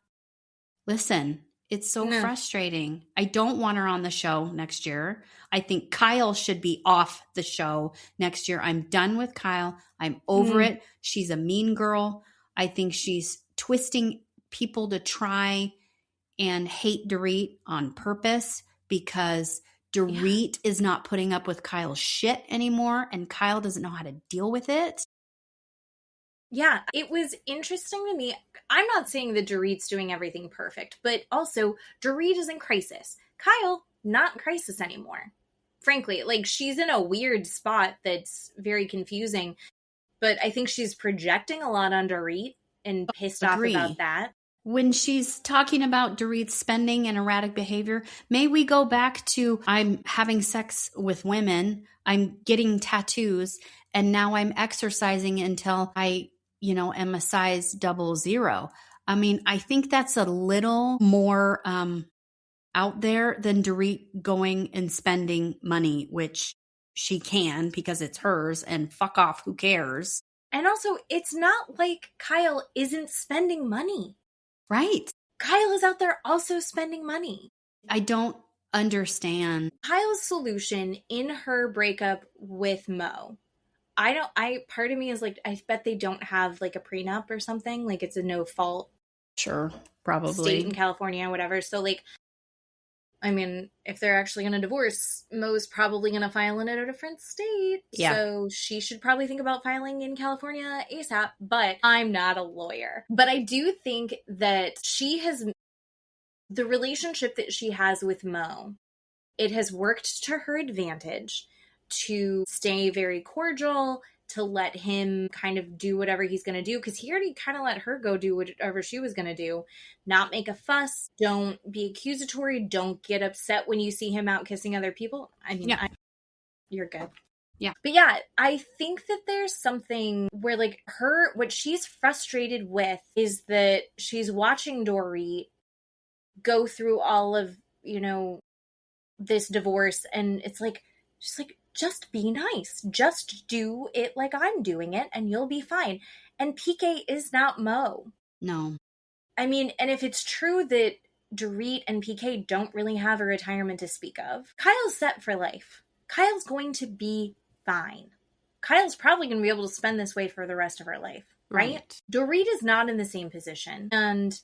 Listen, it's so No. frustrating. I don't want her on the show next year. I think Kyle should be off the show next year. I'm done with Kyle. I'm over it. She's a mean girl. I think she's twisting people to try and hate Dorit on purpose because Dorit is not putting up with Kyle's shit anymore, and Kyle doesn't know how to deal with it. Yeah, it was interesting to me. I'm not saying that Dorit's doing everything perfect, but also Dorit is in crisis. Kyle, not in crisis anymore. Frankly, like, she's in a weird spot that's very confusing, but I think she's projecting a lot on Dorit and pissed off about that. When she's talking about Dorit's spending and erratic behavior, may we go back to I'm having sex with women, I'm getting tattoos, and now I'm exercising until I, am a size 00. I mean, I think that's a little more out there than Dorit going and spending money, which she can because it's hers, and fuck off, who cares? And also, it's not like Kyle isn't spending money. Right. Kyle is out there also spending money. I don't understand. Kyle's solution in her breakup with Mo, part of me is like, I bet they don't have like a prenup or something. Like, it's a no fault. Sure. Probably. State in California or whatever. So, like, I mean, if they're actually going to divorce, Mo's probably going to file in a different state. Yeah. So she should probably think about filing in California ASAP, but I'm not a lawyer. But I do think that the relationship that she has with Mo, it has worked to her advantage to stay very cordial, to let him kind of do whatever he's going to do, because he already kind of let her go do whatever she was going to do. Not make a fuss. Don't be accusatory. Don't get upset when you see him out kissing other people. I mean, you're good. Yeah. But yeah, I think that there's something where, like, what she's frustrated with is that she's watching Dorit go through all of, this divorce, and it's like, she's like, just be nice. Just do it like I'm doing it, and you'll be fine. And PK is not Mo. No. I mean, and if it's true that Dorit and PK don't really have a retirement to speak of, Kyle's set for life. Kyle's going to be fine. Kyle's probably going to be able to spend this way for the rest of her life, right? Dorit is not in the same position. And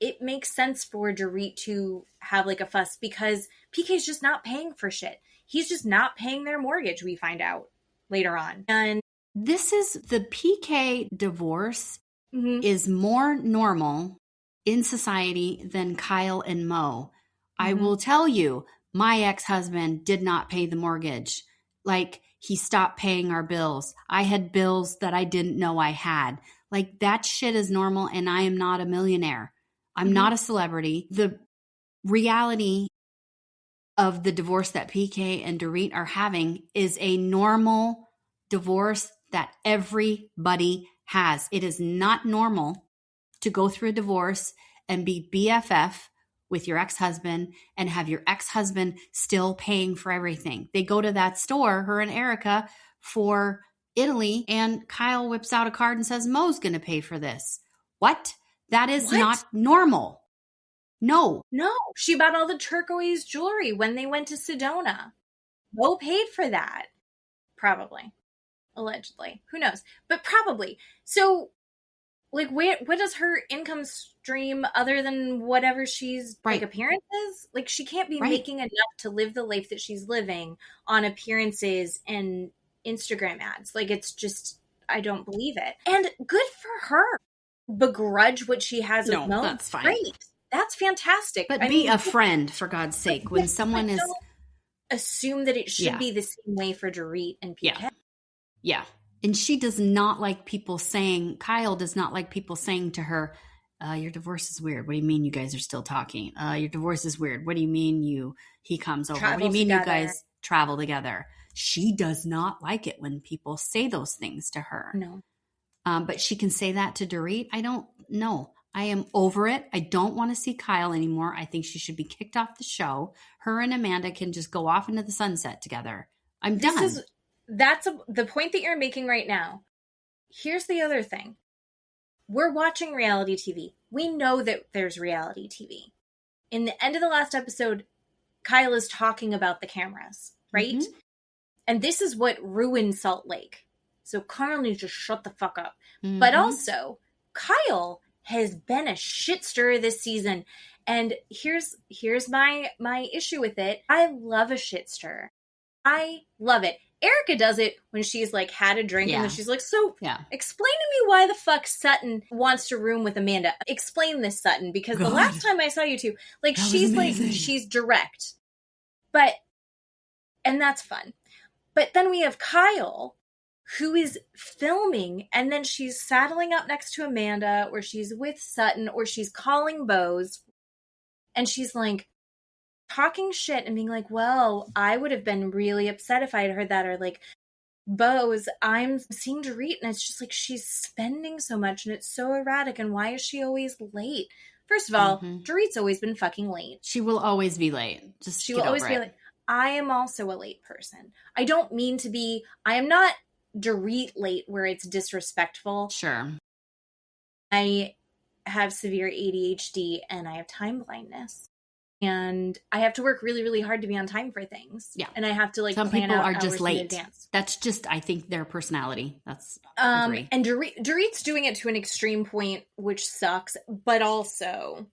it makes sense for Dorit to have like a fuss because PK's just not paying for shit. He's just not paying their mortgage, we find out later on. And this is the PK divorce is more normal in society than Kyle and Mo. I will tell you, my ex-husband did not pay the mortgage. Like, he stopped paying our bills. I had bills that I didn't know I had. Like, that shit is normal, and I am not a millionaire. I'm not a celebrity. The reality of the divorce that PK and Dorit are having is a normal divorce that everybody has. It is not normal to go through a divorce and be BFF with your ex-husband and have your ex-husband still paying for everything. They go to that store, her and Erica, for Italy, and Kyle whips out a card and says, Mo's going to pay for this. What? That is not normal. No. She bought all the turquoise jewelry when they went to Sedona. Mo paid for that. Probably. Allegedly. Who knows? But probably. So, like, what is her income stream other than whatever she's, like, appearances? Like, she can't be making enough to live the life that she's living on appearances and Instagram ads. Like, it's just, I don't believe it. And good for her. Begrudge what she has with Mo. That's fine. Great. That's fantastic. But be a friend, for God's sake. When someone is... Don't assume that it should be the same way for Dorit and PK. Yeah. And she does not like people saying, Kyle does not like people saying to her, your divorce is weird. What do you mean you guys are still talking? Your divorce is weird. What do you mean he comes over? What do you mean you guys travel together? She does not like it when people say those things to her. No. But she can say that to Dorit. I don't know. I am over it. I don't want to see Kyle anymore. I think she should be kicked off the show. Her and Amanda can just go off into the sunset together. I'm done. That's the point that you're making right now. Here's the other thing. We're watching reality TV. We know that there's reality TV. In the end of the last episode, Kyle is talking about the cameras, right? Mm-hmm. And this is what ruined Salt Lake. So Kyle needs to shut the fuck up. Mm-hmm. But also, Kyle has been a shit stirrer this season. And here's my issue with it. I love a shit stirrer. I love it. Erica does it when she's like had a drink and then she's like, so explain to me why the fuck Sutton wants to room with Amanda. Explain this, Sutton, because the last time I saw you two, like she's direct. And that's fun. But then we have Kyle, who is filming, and then she's saddling up next to Amanda, or she's with Sutton, or she's calling Bose, and she's like talking shit and being like, well, I would have been really upset if I had heard that, or like, Bose, I'm seeing Dorit, and it's just like she's spending so much, and it's so erratic, and why is she always late? First of all, Dorit's always been fucking late. She will always be late. She will always be late. I am also a late person. I don't mean to be. I am not Dorit late where it's disrespectful. Sure. I have severe ADHD and I have time blindness. And I have to work really, really hard to be on time for things. Yeah. And I have to like some plan people out are just hours late. in advance. That's just, I think, their personality. That's and Dorit's doing it to an extreme point, which sucks. But also,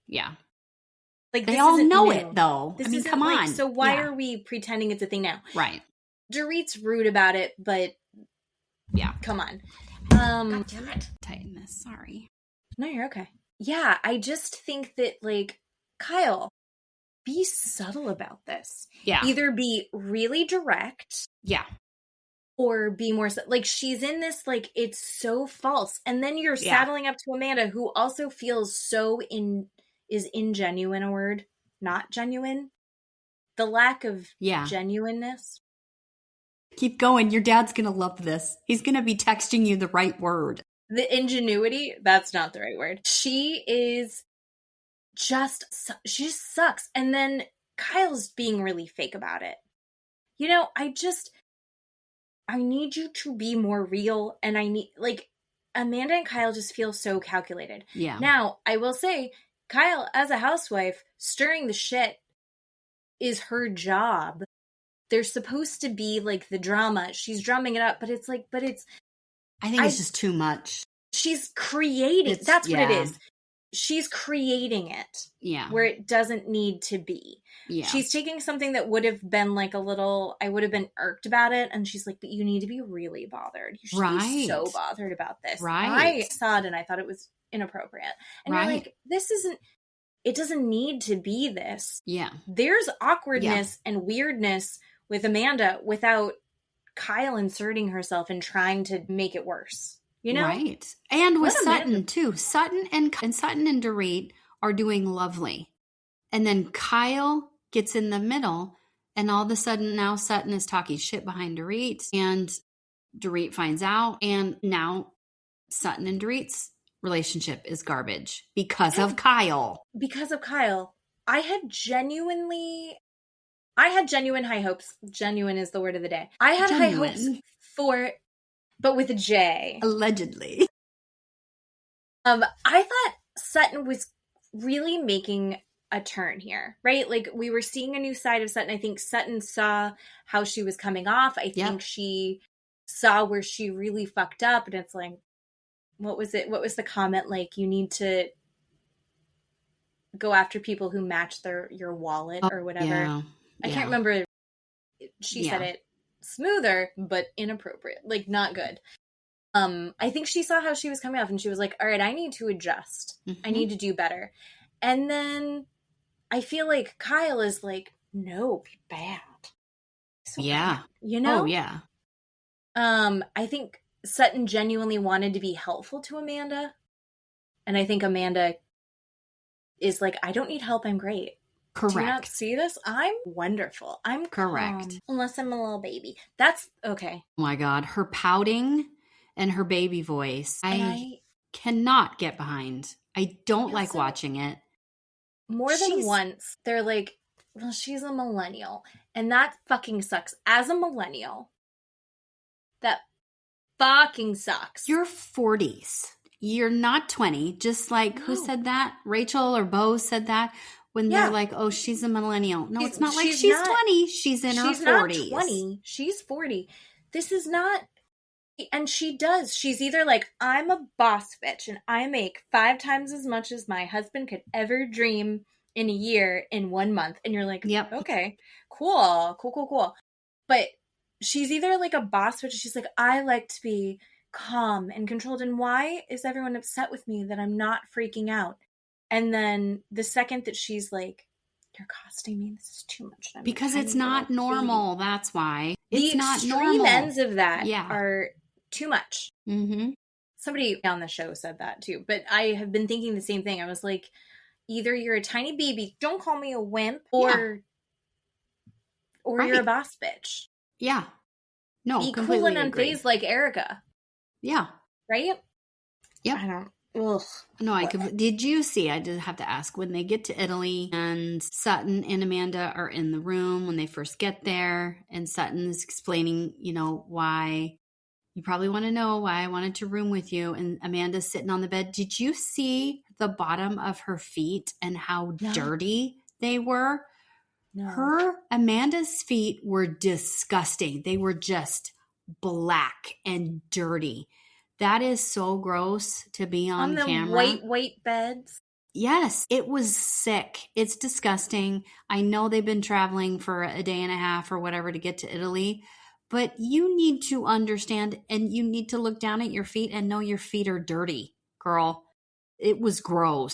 like they all know it though. I mean, come on. So why are we pretending it's a thing now? Right. Dorit's rude about it, but come on. God damn it. Tighten this. Sorry. No, you're okay. Yeah, I just think that like Kyle, be subtle about this. Yeah. Either be really direct. Yeah. Or be more like she's in this like it's so false, and then you're saddling up to Amanda, who also feels so is ingenuine a word? Not genuine? The lack of genuineness. Keep going. Your dad's going to love this. He's going to be texting you the right word. The ingenuity? That's not the right word. She just sucks. And then Kyle's being really fake about it. You know, I need you to be more real. And I need, like, Amanda and Kyle just feel so calculated. Yeah. Now, I will say, Kyle, as a housewife, stirring the shit is her job. There's supposed to be, like, the drama. She's drumming it up, but it's like, I think it's just too much. She's creating. That's what it is. She's creating it. Yeah. Where it doesn't need to be. Yeah. She's taking something that would have been like a little, I would have been irked about it. And she's like, but you need to be really bothered. You should be so bothered about this. Right. I saw it and I thought it was inappropriate. And you're like, it doesn't need to be this. Yeah. There's awkwardness and weirdness with Amanda without Kyle inserting herself and trying to make it worse. You know? Right. And with Sutton, too. Sutton and Dorit are doing lovely. And then Kyle gets in the middle, and all of a sudden now Sutton is talking shit behind Dorit, and Dorit finds out, and now Sutton and Dorit's relationship is garbage because of Kyle. Because of Kyle. I had genuine high hopes. Genuine is the word of the day. I had high hopes for, but with a J. Allegedly. I thought Sutton was really making a turn here, right? Like we were seeing a new side of Sutton. I think Sutton saw how she was coming off. I think she saw where she really fucked up, and it's like, what was it? What was the comment? Like, you need to go after people who match your wallet or whatever. Yeah. I can't remember. She said it smoother, but inappropriate, like not good. I think she saw how she was coming off, and she was like, all right, I need to adjust. I need to do better. And then I feel like Kyle is like, no, be bad. So bad, you know? Oh, yeah. I think Sutton genuinely wanted to be helpful to Amanda. And I think Amanda is like, I don't need help. I'm great. Correct. Do you not see this? I'm wonderful. I'm correct. Unless I'm a little baby. That's okay. Oh my God. Her pouting and her baby voice. I cannot get behind. I don't like watching it. More than once, they're like, well, she's a millennial. And that fucking sucks. As a millennial, that fucking sucks. You're 40s. you're not 20. Just like, who said that? Rachel or Bo said that when they're like, oh, she's a millennial. No, it's not like she's 20. She's in her 40s. She's not 20. She's 40. This is not... And she does. She's either like, I'm a boss bitch and I make 5 times as much as my husband could ever dream in a year in 1 month. And you're like, yep. Okay, cool. But she's either like a boss bitch. She's like, I like to be calm and controlled. And why is everyone upset with me that I'm not freaking out? And then the second that she's like, you're costing me, this is too much. Because it's not normal. Baby. That's why. It's not normal. The extreme ends of that are too much. Mm-hmm. Somebody on the show said that too, but I have been thinking the same thing. I was like, either you're a tiny baby, don't call me a wimp, or you're a boss bitch. Yeah. No, be cool and unfazed like Erica. Yeah. Right? Yep. I don't. Ugh. No, I could. Did you see? I did have to ask, when they get to Italy and Sutton and Amanda are in the room when they first get there, and Sutton's explaining, why. You probably want to know why I wanted to room with you. And Amanda's sitting on the bed. Did you see the bottom of her feet and how dirty they were? No. Amanda's feet were disgusting. They were just black and dirty. That is so gross to be on camera. On the white beds. Yes, it was sick. It's disgusting. I know they've been traveling for a day and a half or whatever to get to Italy. But you need to understand, and you need to look down at your feet and know your feet are dirty, girl. It was gross.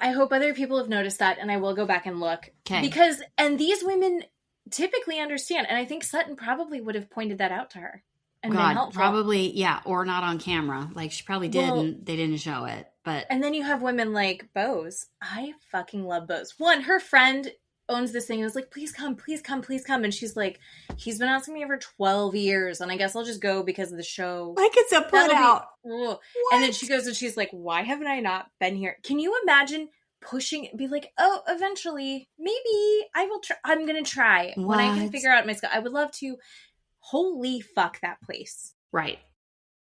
I hope other people have noticed that, and I will go back and look. Okay. And these women typically understand, and I think Sutton probably would have pointed that out to her and been helpful. Probably, or not on camera. Like, she probably did, and they didn't show it. But and then you have women like Bose. I fucking love Bose. One, her friend owns this thing and was like, please come. And she's like, he's been asking me for 12 years and I guess I'll just go because of the show. Like it's a put out. And then she goes and she's like, why haven't I not been here? Can you imagine pushing, be like, oh, eventually, maybe I will try. I'm going to try when I can figure out my skill. I would love to. Holy fuck, that place. Right.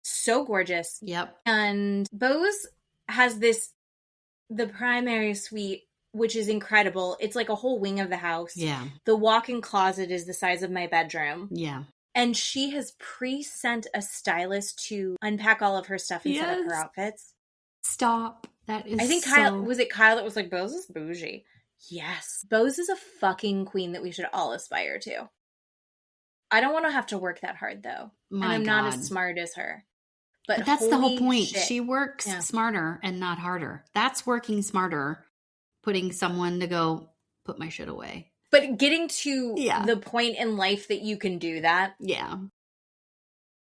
So gorgeous. Yep. And Bose has the primary suite, which is incredible. It's like a whole wing of the house. Yeah. The walk-in closet is the size of my bedroom. Yeah. And she has pre-sent a stylist to unpack all of her stuff and set up her outfits. Stop. That is I think Kyle, was it Kyle that was like, Bose is bougie? Yes. Bose is a fucking queen that we should all aspire to. I don't want to have to work that hard, though. And I'm not as smart as her. But that's the whole point. Shit. She works smarter and not harder. That's working smarter. Putting someone to go put my shit away. But getting to the point in life that you can do that. Yeah. Oh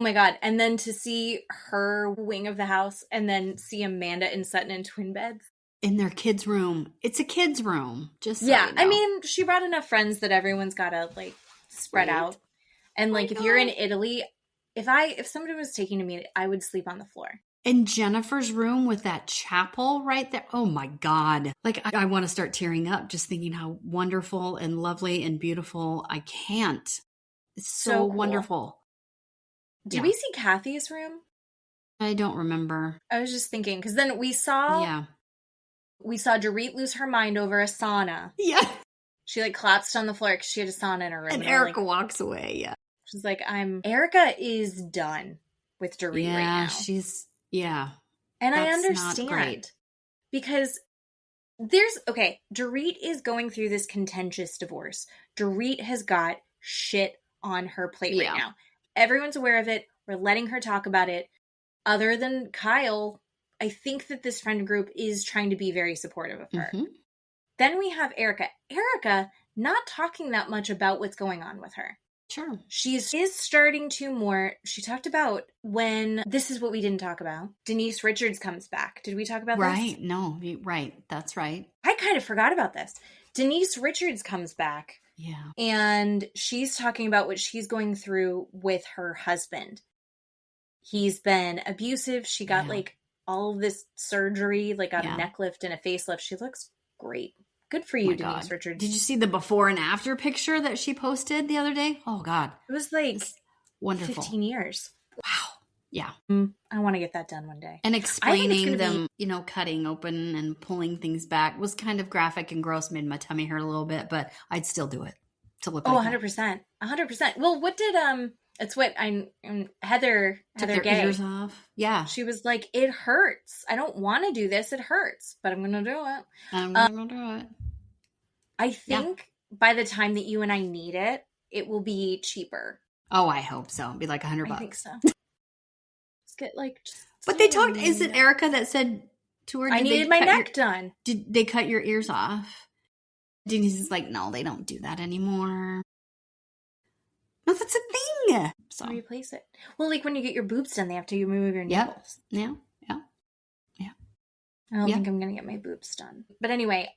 my God. And then to see her wing of the house and then see Amanda and Sutton in twin beds. In their kids' room. It's a kid's room. Just so you know. I mean, she brought enough friends that everyone's got to like spread out. And like if you're in Italy, if somebody was taking me, I would sleep on the floor. In Jennifer's room with that chapel right there. Oh my God. Like I want to start tearing up just thinking how wonderful and lovely and beautiful. I can't. It's so cool. Wonderful. Did we see Kathy's room? I don't remember. I was just thinking because then we saw Dorit lose her mind over a sauna. Yeah. She like collapsed on the floor because she had a sauna in her room. And Erica walks away. Yeah. She's like, Erica is done with Dorit right now. Yeah. And I understand because Dorit is going through this contentious divorce. Dorit has got shit on her plate right now. Everyone's aware of it. We're letting her talk about it. Other than Kyle, I think that this friend group is trying to be very supportive of her. Mm-hmm. Then we have Erica. Erica not talking that much about what's going on with her. Sure. She is starting to more. She talked about when, this is what we didn't talk about, Denise Richards comes back. Did we talk about this? Right. No, right. That's right. I kind of forgot about this. Denise Richards comes back. Yeah. And she's talking about what she's going through with her husband. He's been abusive. She got like all of this surgery, like got a neck lift and a facelift. She looks great. Good for you, Denise Richards. Did you see the before and after picture that she posted the other day? Oh, God. It was like wonderful. 15 years. Wow. Yeah. I want to get that done one day. And explaining them, cutting open and pulling things back was kind of graphic and gross, made my tummy hurt a little bit, but I'd still do it to look like 100%. 100%. Well, what did, it's what Heather took their Gay, ears off. Yeah. she was like, it hurts. I don't want to do this. It hurts, but I'm going to do it. I'm going to do it. I think by the time that you and I need it, it will be cheaper. Oh, I hope so. It'll be like $100. I think so. Get but they talked, is it Erica that said to her, I needed my neck done. Did they cut your ears off? Denise is like, no, they don't do that anymore. No, that's a thing. So replace it. Well, like when you get your boobs done, they have to remove your nipples. Yeah. I don't think I'm going to get my boobs done. But anyway,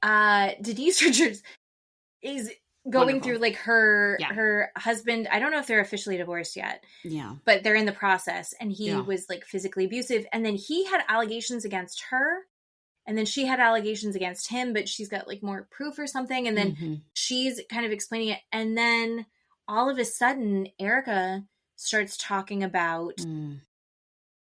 Denise Richards is going through like her husband. I don't know if they're officially divorced yet. Yeah. But they're in the process, and he was like physically abusive, and then he had allegations against her, and then she had allegations against him, but she's got like more proof or something, and then she's kind of explaining it, and then all of a sudden Erica starts talking about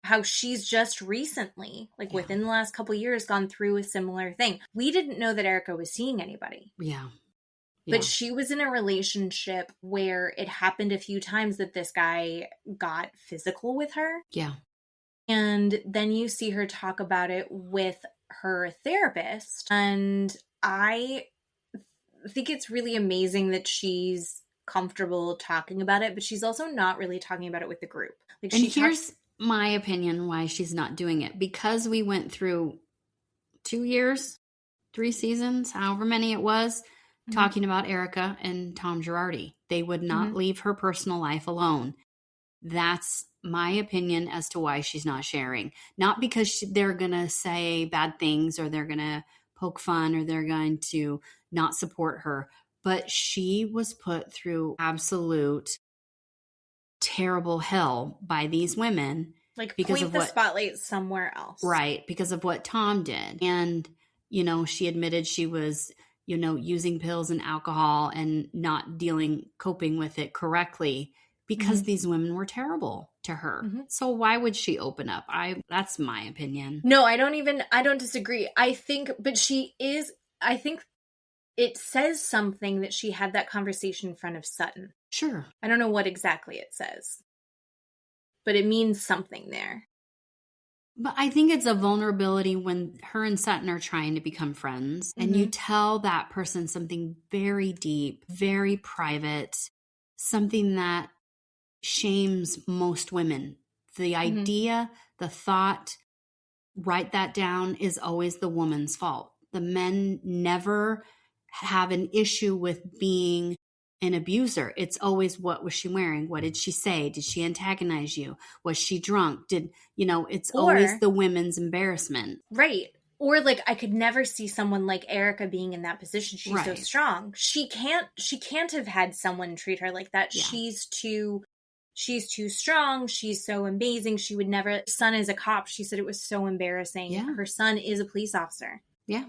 how she's just recently, like within the last couple of years, gone through a similar thing. We didn't know that Erica was seeing anybody. Yeah. But she was in a relationship where it happened a few times that this guy got physical with her. Yeah. And then you see her talk about it with her therapist. And I think it's really amazing that she's comfortable talking about it, but she's also not really talking about it with the group. Like, and here's my opinion why she's not doing it. Because we went through 2 years, 3 seasons, however many it was, talking about Erica and Tom Girardi. They would not leave her personal life alone. That's my opinion as to why she's not sharing. Not because they're going to say bad things or they're going to poke fun or they're going to not support her. But she was put through absolute terrible hell by these women. Like, because of the spotlight somewhere else. Right. Because of what Tom did. And, she admitted she was using pills and alcohol and not coping with it correctly because these women were terrible to her. So why would she open up? That's my opinion. No, I don't disagree. I think it says something that she had that conversation in front of Sutton. Sure. I don't know what exactly it says, but it means something there. But I think it's a vulnerability when her and Sutton are trying to become friends and you tell that person something very deep, very private, something that shames most women. The idea, the thought, write that down, is always the woman's fault. The men never have an issue with being an abuser. It's always, what was she wearing? What did she say? Did she antagonize you? Was she drunk? It's always the women's embarrassment. Right. Or like, I could never see someone like Erica being in that position. She's so strong. She can't have had someone treat her like that. Yeah. She's too strong. She's so amazing. She would never. Her son is a cop. She said it was so embarrassing. Yeah. Her son is a police officer. Yeah.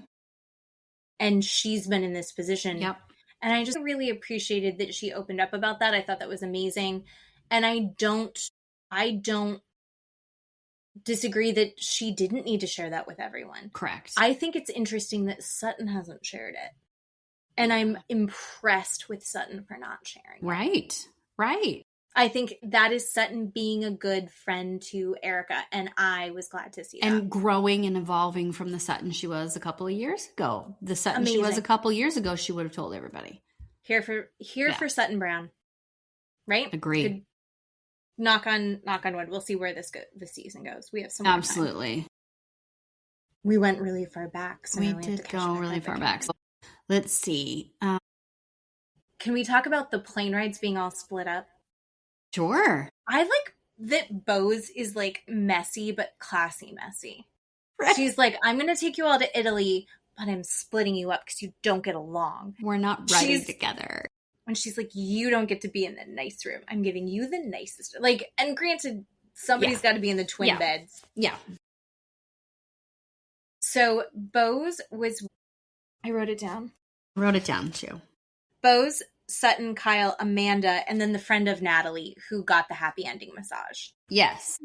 And she's been in this position. Yep. And I just really appreciated that she opened up about that. I thought that was amazing. And I don't disagree that she didn't need to share that with everyone. Correct. I think it's interesting that Sutton hasn't shared it. And I'm impressed with Sutton for not sharing it. Right. I think that is Sutton being a good friend to Erica, and I was glad to see that. And growing and evolving from the Sutton she was a couple of years ago. The Sutton she was a couple of years ago, she would have told everybody. Here for Sutton Brown. Right? Agreed. Good. Knock on wood. We'll see where this season goes. We have some more Absolutely. Time. We went really far back. So we did go really far back. So let's see. Can we talk about the plane rides being all split up? Sure. I like that Bose is like messy, but classy messy. Right. She's like, I'm going to take you all to Italy, but I'm splitting you up because you don't get along. We're not riding together. And she's like, you don't get to be in the nice room. I'm giving you the nicest. Like, and granted, somebody's got to be in the twin beds. Yeah. So Bose was, I wrote it down. Wrote it down too. Bose Sutton, Kyle, Amanda, and then the friend of Natalie who got the happy ending massage. Yes.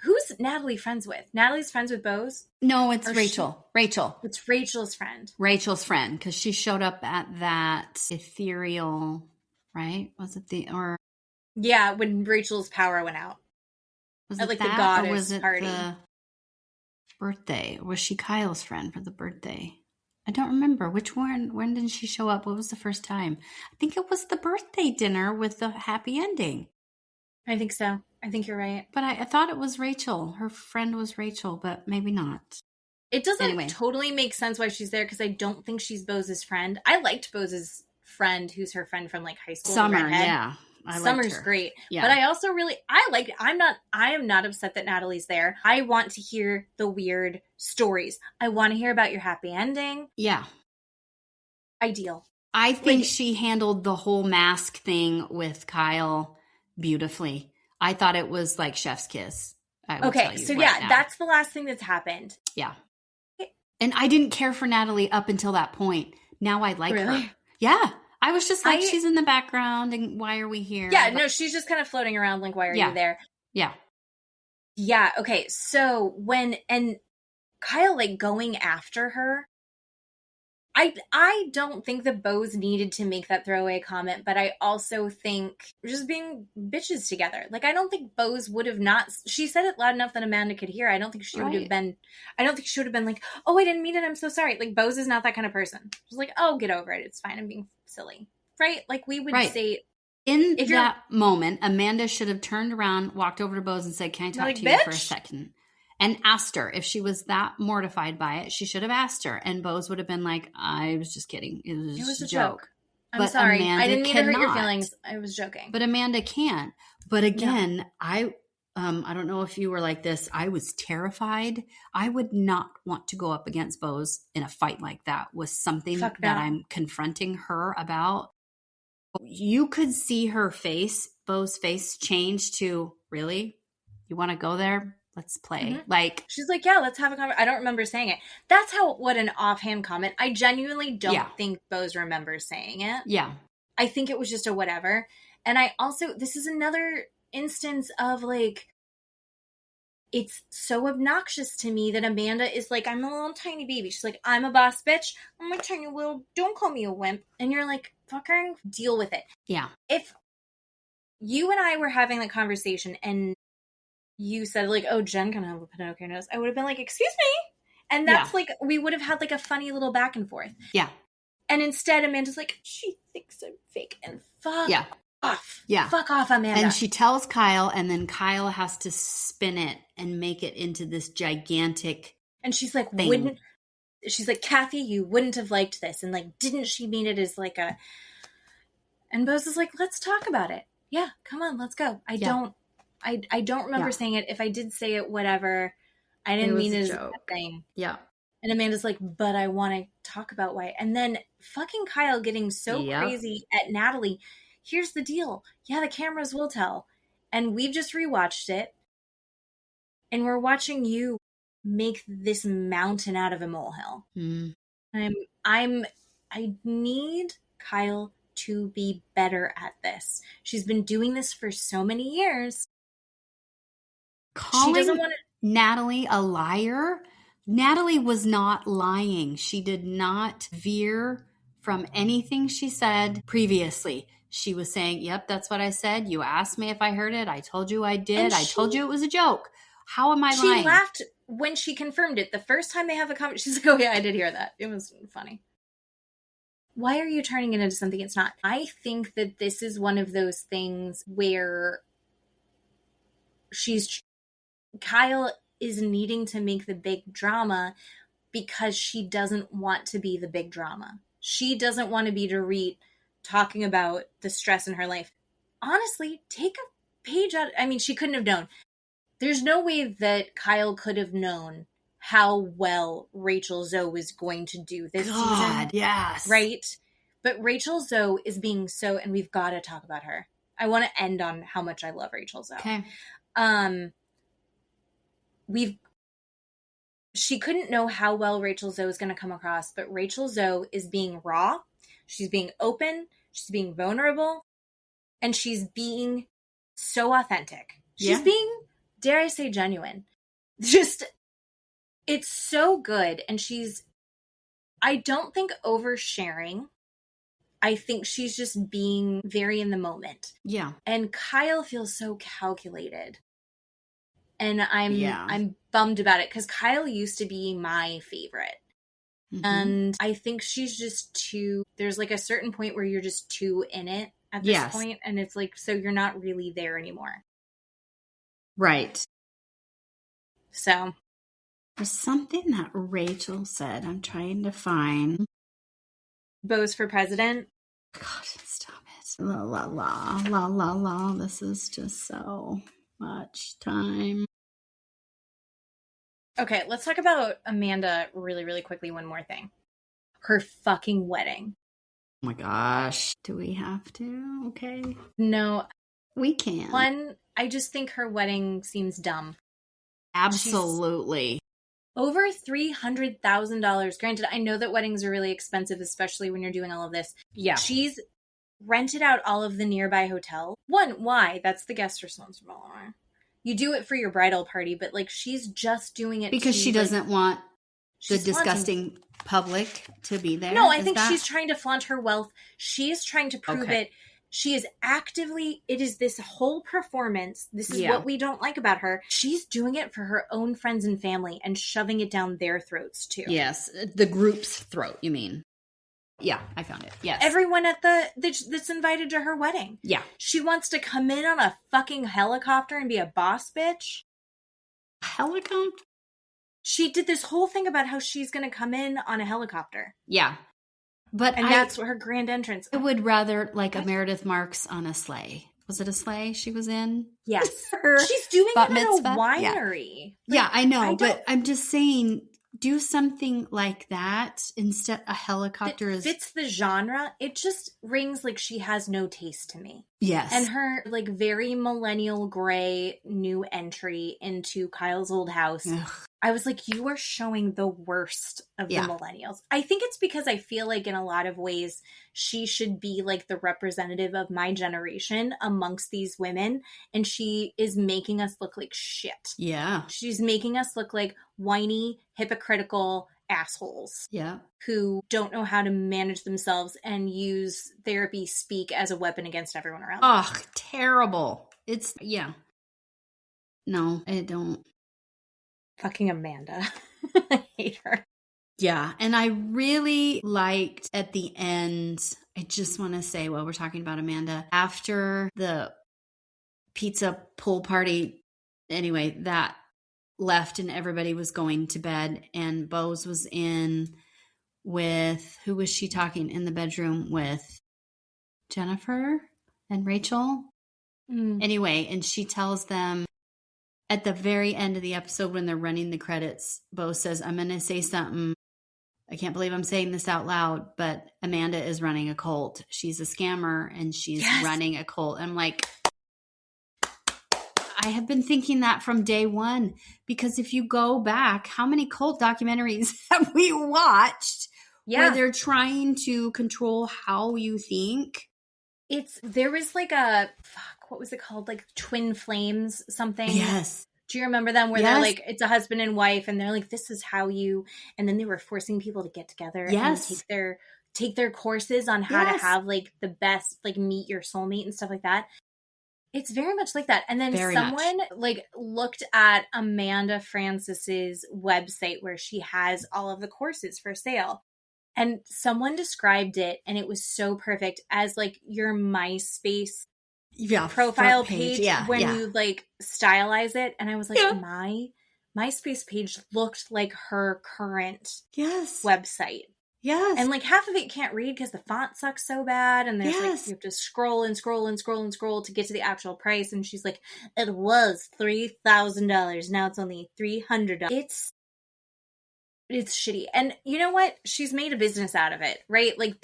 Who's Natalie friends with? Natalie's friends with Bose? No, it's Rachel. It's Rachel's friend. Rachel's friend, because she showed up at that ethereal, right? Was it Yeah, when Rachel's power went out. Was at it like that, the goddess or was it party. the birthday? Or was she Kyle's friend for the birthday? I don't remember. Which one? When did she show up? What was the first time? I think it was the birthday dinner with the happy ending. I think so. I think you're right. But I thought it was Rachel. Her friend was Rachel, but maybe not. It doesn't totally make sense why she's there, because I don't think she's Bose's friend. I liked Bose's friend, who's her friend from like high school. Summer, yeah. Summer's great. Yeah. But I also I am not upset that Natalie's there. I want to hear the weird stories. I want to hear about your happy ending. Yeah. Ideal. I think she handled the whole mask thing with Kyle beautifully. I thought it was like chef's kiss. Okay, so yeah, that's the last thing that's happened. Yeah. And I didn't care for Natalie up until that point. Now I like her. Yeah. I was just like, she's in the background and why are we here? Yeah, no, she's just kind of floating around like, why are you there? Yeah. Yeah, okay. So and Kyle like going after her, I don't think that Bose needed to make that throwaway comment, but I also think just being bitches together. Like, I don't think Bose would have not. She said it loud enough that Amanda could hear. I don't think she would have been. I don't think she would have been like, "Oh, I didn't mean it. I'm so sorry." Like, Bose is not that kind of person. She's like, "Oh, get over it. It's fine. I'm being silly." Right? Like, we would say. In that moment, Amanda should have turned around, walked over to Bose and said, "Can I talk to you for a second?" And asked her. If she was that mortified by it, she should have asked her. And Bose would have been like, "I was just kidding. It was a joke. I'm sorry. I didn't mean to hurt your feelings. I was joking." But Amanda can't. But again, I don't know if you were like this. I was terrified. I would not want to go up against Bose in a fight like that with something that I'm confronting her about. You could see her face, Bo's face, change to, "Really? You want to go there? Let's play." Mm-hmm. Like, she's like, "Yeah, let's have a conversation." I don't remember saying it. That's what an offhand comment. I genuinely don't think Bose remembers saying it. Yeah. I think it was just a whatever. And I also, this is another instance of like, it's so obnoxious to me that Amanda is like, "I'm a little tiny baby." She's like, "I'm a boss bitch. I'm a tiny little, don't call me a wimp." And you're like, fucker, deal with it. Yeah. If you and I were having that conversation and you said like, "Oh, Jen can have a Pinocchio nose," I would have been like, "Excuse me?" And that's like, we would have had like a funny little back and forth. Yeah. And instead Amanda's like, "She thinks I'm fake," and fuck off. Yeah. Fuck off, Amanda. And she tells Kyle, and then Kyle has to spin it and make it into this gigantic And she's like, thing. She's like, "Kathy, you wouldn't have liked this." And like, didn't she mean it as like a... And Bose is like, "Let's talk about it. Yeah, come on, let's go." I don't remember saying it. If I did say it, whatever. I didn't mean it as a thing. Yeah. And Amanda's like, "But I want to talk about why." And then fucking Kyle getting so crazy at Natalie. Here's the deal. Yeah, the cameras will tell. And we've just rewatched it. And we're watching you make this mountain out of a molehill. Mm. I need Kyle to be better at this. She's been doing this for so many years. Calling she doesn't want to... Natalie a liar? Natalie was not lying. She did not veer from anything she said previously. She was saying, "Yep, that's what I said. You asked me if I heard it. I told you I did. I told you it was a joke. How am I lying?" She laughed when she confirmed it. The first time they have a conversation, she's like, "Oh yeah, I did hear that. It was funny." Why are you turning it into something it's not? I think that this is one of those things where Kyle is needing to make the big drama because she doesn't want to be the big drama. She doesn't want to be Dorit talking about the stress in her life. Honestly, take a page out. I mean, she couldn't have known. There's no way that Kyle could have known how well Rachel Zoe was going to do this season. Yes. Right? But Rachel Zoe is being so, and we've got to talk about her. I want to end on how much I love Rachel Zoe. Okay. She couldn't know how well Rachel Zoe is going to come across, but Rachel Zoe is being raw. She's being open. She's being vulnerable. And she's being so authentic. She's being, dare I say, genuine. Just, it's so good. And she's, I don't think oversharing. I think she's just being very in the moment. Yeah. And Kyle feels so calculated. And I'm bummed about it because Kyle used to be my favorite. Mm-hmm. And I think she's just too, there's like a certain point where you're just too in it at this point. And it's like, so you're not really there anymore. Right. So. There's something that Rachel said. I'm trying to find. Bo's for president. God, stop it. La, la, la, la, la, la. This is just so much time. Okay, let's talk about Amanda really, really quickly. One more thing. Her fucking wedding. Oh my gosh. Do we have to? Okay. No. We can. One, I just think her wedding seems dumb. Absolutely. Over $300,000. Granted, I know that weddings are really expensive, especially when you're doing all of this. Yeah. She's rented out all of the nearby hotel. One, why? That's the guest responsible. You do it for your bridal party, but like she's just doing it because she doesn't want the disgusting public to be there. No, I think she's trying to flaunt her wealth. She's trying to prove it. She is actively, it is this whole performance. This is what we don't like about her. She's doing it for her own friends and family and shoving it down their throats too. Yes. The group's throat, you mean? Yeah, I found it. Yes. Everyone at that's invited to her wedding. Yeah. She wants to come in on a fucking helicopter and be a boss bitch. Helicopter? She did this whole thing about how she's going to come in on a helicopter. Yeah. And that's her grand entrance. I would rather like a Meredith Marks on a sleigh. Was it a sleigh she was in? Yes. She's doing it at a winery. Yeah, I know. But I'm just saying, do something like that instead. A helicopter fits the genre. It just rings like she has no taste to me. Yes. And her like very millennial gray new entry into Kyle's old house. Ugh. I was like, you are showing the worst of the millennials. I think it's because I feel like in a lot of ways she should be like the representative of my generation amongst these women. And she is making us look like shit. Yeah. She's making us look like whiny, hypocritical assholes. Yeah. Who don't know how to manage themselves and use therapy speak as a weapon against everyone around them. Oh, terrible. It's, No, I don't. Fucking Amanda. I hate her. Yeah. And I really liked at the end, I just want to say while we're talking about Amanda, after the pizza pool party, anyway, that left and everybody was going to bed and Bose was in with, who was she talking in the bedroom with? Jennifer and Rachel? Anyway, and she tells them, at the very end of the episode when they're running the credits, Bo says, I'm going to say something. I can't believe I'm saying this out loud, but Amanda is running a cult. She's a scammer and she's running a cult. I'm like, I have been thinking that from day one, because if you go back, how many cult documentaries have we watched where they're trying to control how you think? There was like a, what was it called? Like Twin Flames something. Yes. Do you remember them where they're like, it's a husband and wife and they're like, this is how you, and then they were forcing people to get together and take their courses on how to have like the best, like meet your soulmate and stuff like that. It's very much like that. And then someone like looked at Amanda Francis's website where she has all of the courses for sale. And someone described it, and it was so perfect, as like your MySpace profile page when you like stylize it. And I was like, my MySpace page looked like her current website. Yes. And like half of it can't read because the font sucks so bad. And there's like, you have to scroll and scroll and scroll and scroll to get to the actual price. And she's like, it was $3,000. Now it's only $300. It's shitty. And you know what? She's made a business out of it, right? Like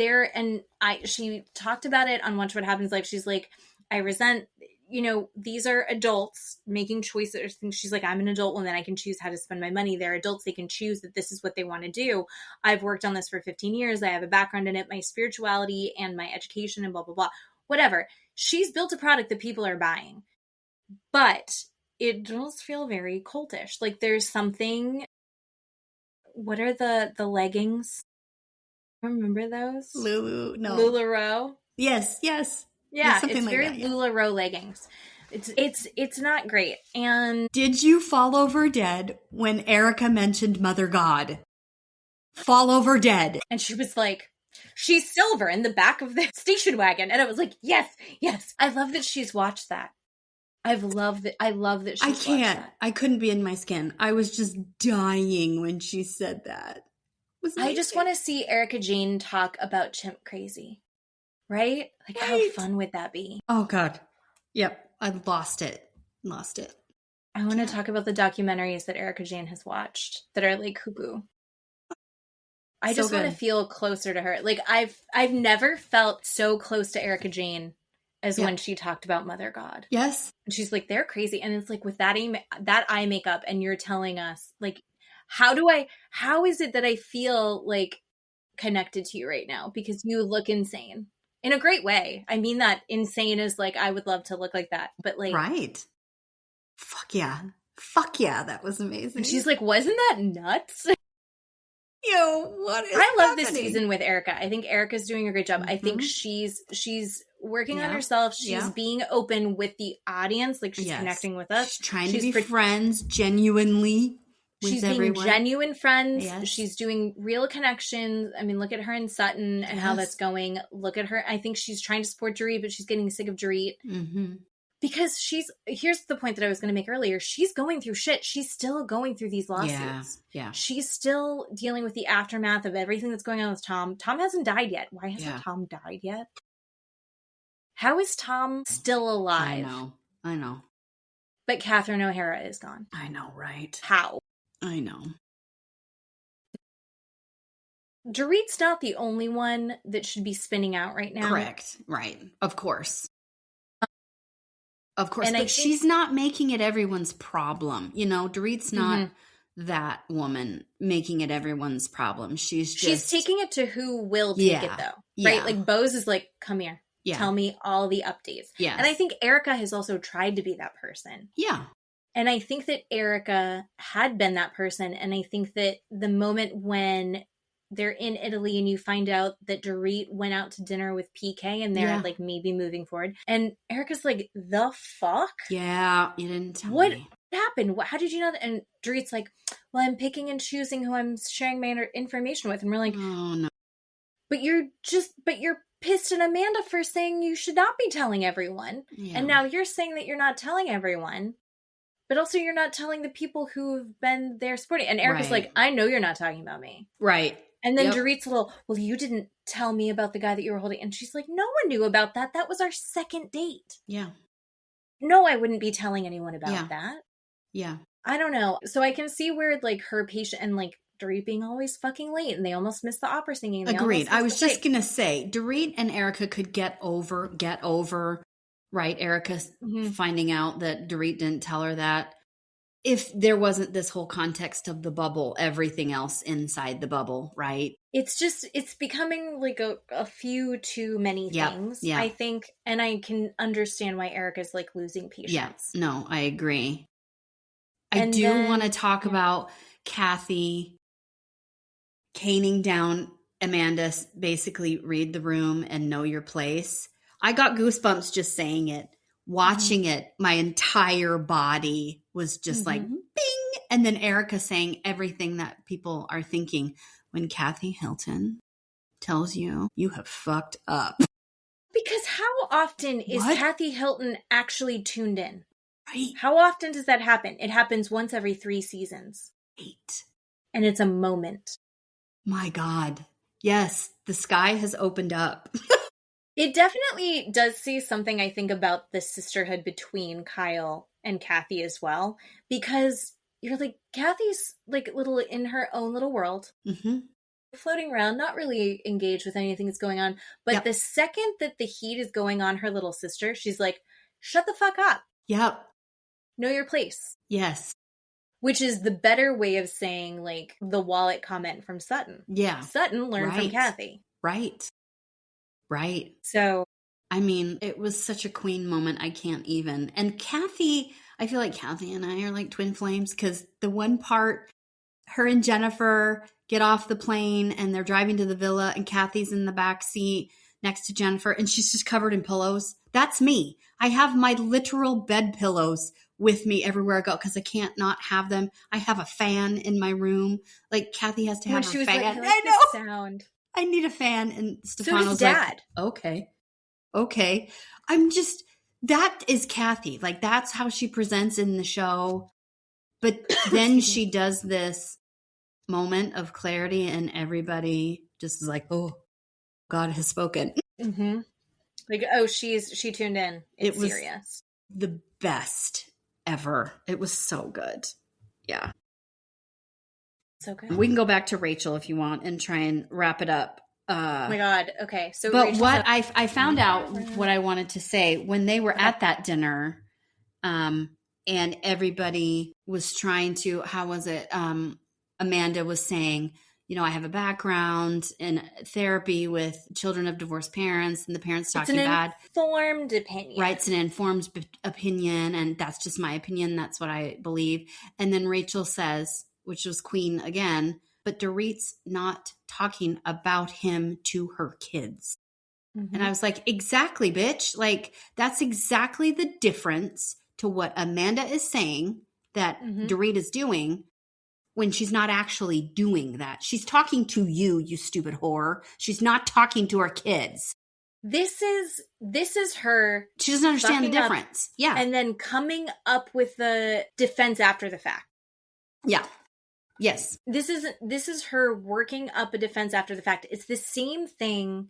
she talked about it on Watch What Happens Live. She's like, I resent, you know, these are adults making choices. She's like, I'm an adult woman. I can choose how to spend my money. They're adults. They can choose that this is what they want to do. I've worked on this for 15 years. I have a background in it, my spirituality and my education and blah, blah, blah, whatever. She's built a product that people are buying, but it does feel very cultish. Like there's something, what are the leggings? Remember those? LuLaRoe? Yes. Yeah, something it's like very that, yeah. LuLaRoe leggings. It's not great. And Did you fall over dead when Erica mentioned Mother God? Fall over dead. and she was like, she's silver in the back of the station wagon. And I was like, yes. I love that she's watched that. I love that she's watched that. I couldn't be in my skin. I was just dying when she said that. I just want to see Erica Jane talk about chimp crazy. Right? Like, how fun would that be? Oh, God. Yep. I lost it. I want to talk about the documentaries that Erica Jane has watched that are like cuckoo. I just want to feel closer to her. Like, I've never felt so close to Erica Jane as when she talked about Mother God. Yes. And she's like, they're crazy. And it's like, with that eye makeup, and you're telling us, like, how is it that I feel like connected to you right now? Because you look insane. In a great way. I mean that insane is like, I would love to look like that. But like... Right. Fuck yeah. That was amazing. And she's like, wasn't that nuts? Yo, what is I love happening? this season with Erica. I think Erica's doing a great job. I think she's working on herself. She's being open with the audience. Like, she's connecting with us. She's trying to be friends genuinely. She's being genuine friends. Yes. She's doing real connections. I mean, look at her and Sutton and how that's going. Look at her. I think she's trying to support Dorit, but she's getting sick of Dorit. Mm-hmm. Because here's the point that I was going to make earlier. She's going through shit. She's still going through these lawsuits. Yeah. She's still dealing with the aftermath of everything that's going on with Tom. Tom hasn't died yet. Why hasn't Tom died yet? How is Tom still alive? I know. But Catherine O'Hara is gone. I know, right? How? I know. Dorit's not the only one that should be spinning out right now. Correct. Right. Of course. But she's not making it everyone's problem. You know, Dorit's not that woman making it everyone's problem. She's taking it to who will take it, though. Right? Like, Bose is like, come here. Yeah. Tell me all the updates. Yeah. And I think Erica has also tried to be that person. Yeah. And I think that Erica had been that person. And I think that the moment when they're in Italy and you find out that Dorit went out to dinner with PK and they're like maybe moving forward. And Erica's like, the fuck? Yeah, you didn't tell me. What happened? How did you know that? And Dorit's like, well, I'm picking and choosing who I'm sharing my information with. And we're like, oh, no. But you're pissed at Amanda for saying you should not be telling everyone. Yeah. And now you're saying that you're not telling everyone. But also you're not telling the people who've been there supporting. And Erica's like, I know you're not talking about me. Right. And then Dorit's a little, well, you didn't tell me about the guy that you were holding. And she's like, no one knew about that. That was our second date. Yeah. No, I wouldn't be telling anyone about that. Yeah. I don't know. So I can see where like her patient and like Dorit being always fucking late and they almost missed the opera singing. Agreed. I was just going to say, Dorit and Erica could get over, right? Erica finding out that Dorit didn't tell her that. If there wasn't this whole context of the bubble, everything else inside the bubble, right? It's becoming like a few too many things, I think. And I can understand why Erica's like losing patience. Yes. No, I agree. I do want to talk about Kathy caning down Amanda, basically read the room and know your place. I got goosebumps just saying it. Watching it, my entire body was just like, bing. And then Erica saying everything that people are thinking when Kathy Hilton tells you, you have fucked up. Because how often is Kathy Hilton actually tuned in? Right. How often does that happen? It happens once every 3 seasons. 8. And it's a moment. My God. Yes, the sky has opened up. It definitely does see something, I think, about the sisterhood between Kyle and Kathy as well. Because you're like, Kathy's like little in her own little world. Floating around, not really engaged with anything that's going on. But the second that the heat is going on her little sister, she's like, shut the fuck up. Yep. Know your place. Yes. Which is the better way of saying, like, the wallet comment from Sutton. Yeah. Sutton learned from Kathy. Right. Right. So, I mean, it was such a queen moment. I can't even. And Kathy, I feel like Kathy and I are like twin flames, because the one part, her and Jennifer get off the plane and they're driving to the villa and Kathy's in the back seat next to Jennifer and she's just covered in pillows. That's me. I have my literal bed pillows with me everywhere I go because I can't not have them. I have a fan in my room. Like, Kathy has to have her fan. Like, I know. Sound. I need a fan. And Stefano's so does Dad. Like, okay. That is Kathy. Like, that's how she presents in the show. But then she does this moment of clarity and everybody just is like, oh, God has spoken. Mm-hmm. Like, oh, she tuned in. It's was serious. The best ever. It was so good. Yeah. So good. We can go back to Rachel if you want and try and wrap it up. Oh my God. Okay. So, but what I found out what I wanted to say when they were at that dinner, and everybody was trying to, how was it? Amanda was saying, you know, I have a background in therapy with children of divorced parents, and the parents talking bad. It's an informed opinion. Right. It's an informed opinion. And that's just my opinion. That's what I believe. And then Rachel says, which was queen again, but Dorit's not talking about him to her kids. Mm-hmm. And I was like, exactly, bitch. Like, that's exactly the difference to what Amanda is saying that Dorit is doing when she's not actually doing that. She's talking to you, you stupid whore. She's not talking to her kids. This is her. She doesn't understand the difference. Yeah. And then coming up with the defense after the fact. Yeah. Yes. This is her working up a defense after the fact. It's the same thing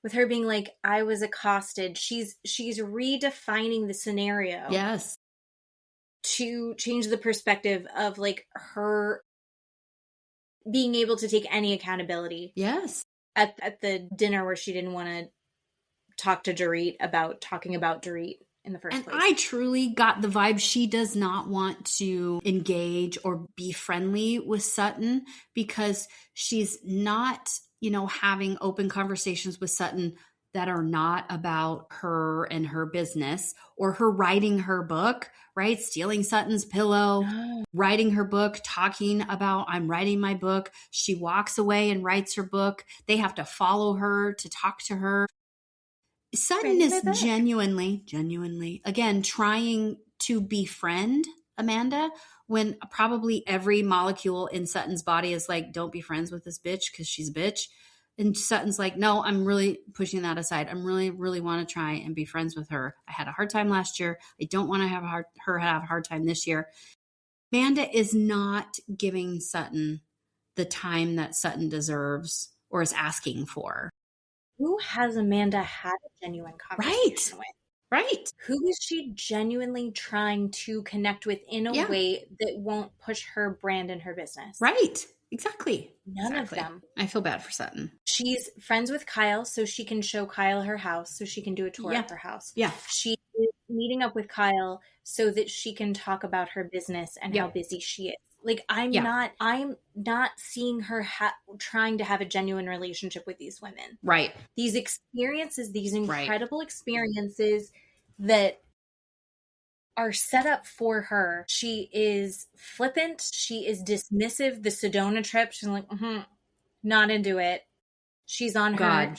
with her being like, I was accosted. She's redefining the scenario. Yes. To change the perspective of, like, her being able to take any accountability. Yes. At the dinner where she didn't want to talk to Dorit about talking about Dorit in the first place. I truly got the vibe she does not want to engage or be friendly with Sutton because she's not, you know, having open conversations with Sutton that are not about her and her business or her writing her book, right? Stealing Sutton's pillow, writing her book, talking about, I'm writing my book. She walks away and writes her book. They have to follow her to talk to her. Sutton is genuinely, again, trying to befriend Amanda when probably every molecule in Sutton's body is like, don't be friends with this bitch because she's a bitch. And Sutton's like, no, I'm really pushing that aside. I'm really, really want to try and be friends with her. I had a hard time last year. I don't want to have her have a hard time this year. Amanda is not giving Sutton the time that Sutton deserves or is asking for. Who has Amanda had a genuine conversation with? Right. Who is she genuinely trying to connect with in a way that won't push her brand and her business? Right. Exactly. None of them. I feel bad for Sutton. She's friends with Kyle, so she can show Kyle her house, so she can do a tour of her house. Yeah. She is meeting up with Kyle so that she can talk about her business and how busy she is. Like, I'm not seeing her trying to have a genuine relationship with these women. Right. These experiences, these incredible experiences that are set up for her. She is flippant. She is dismissive. The Sedona trip, she's like, not into it. She's on her.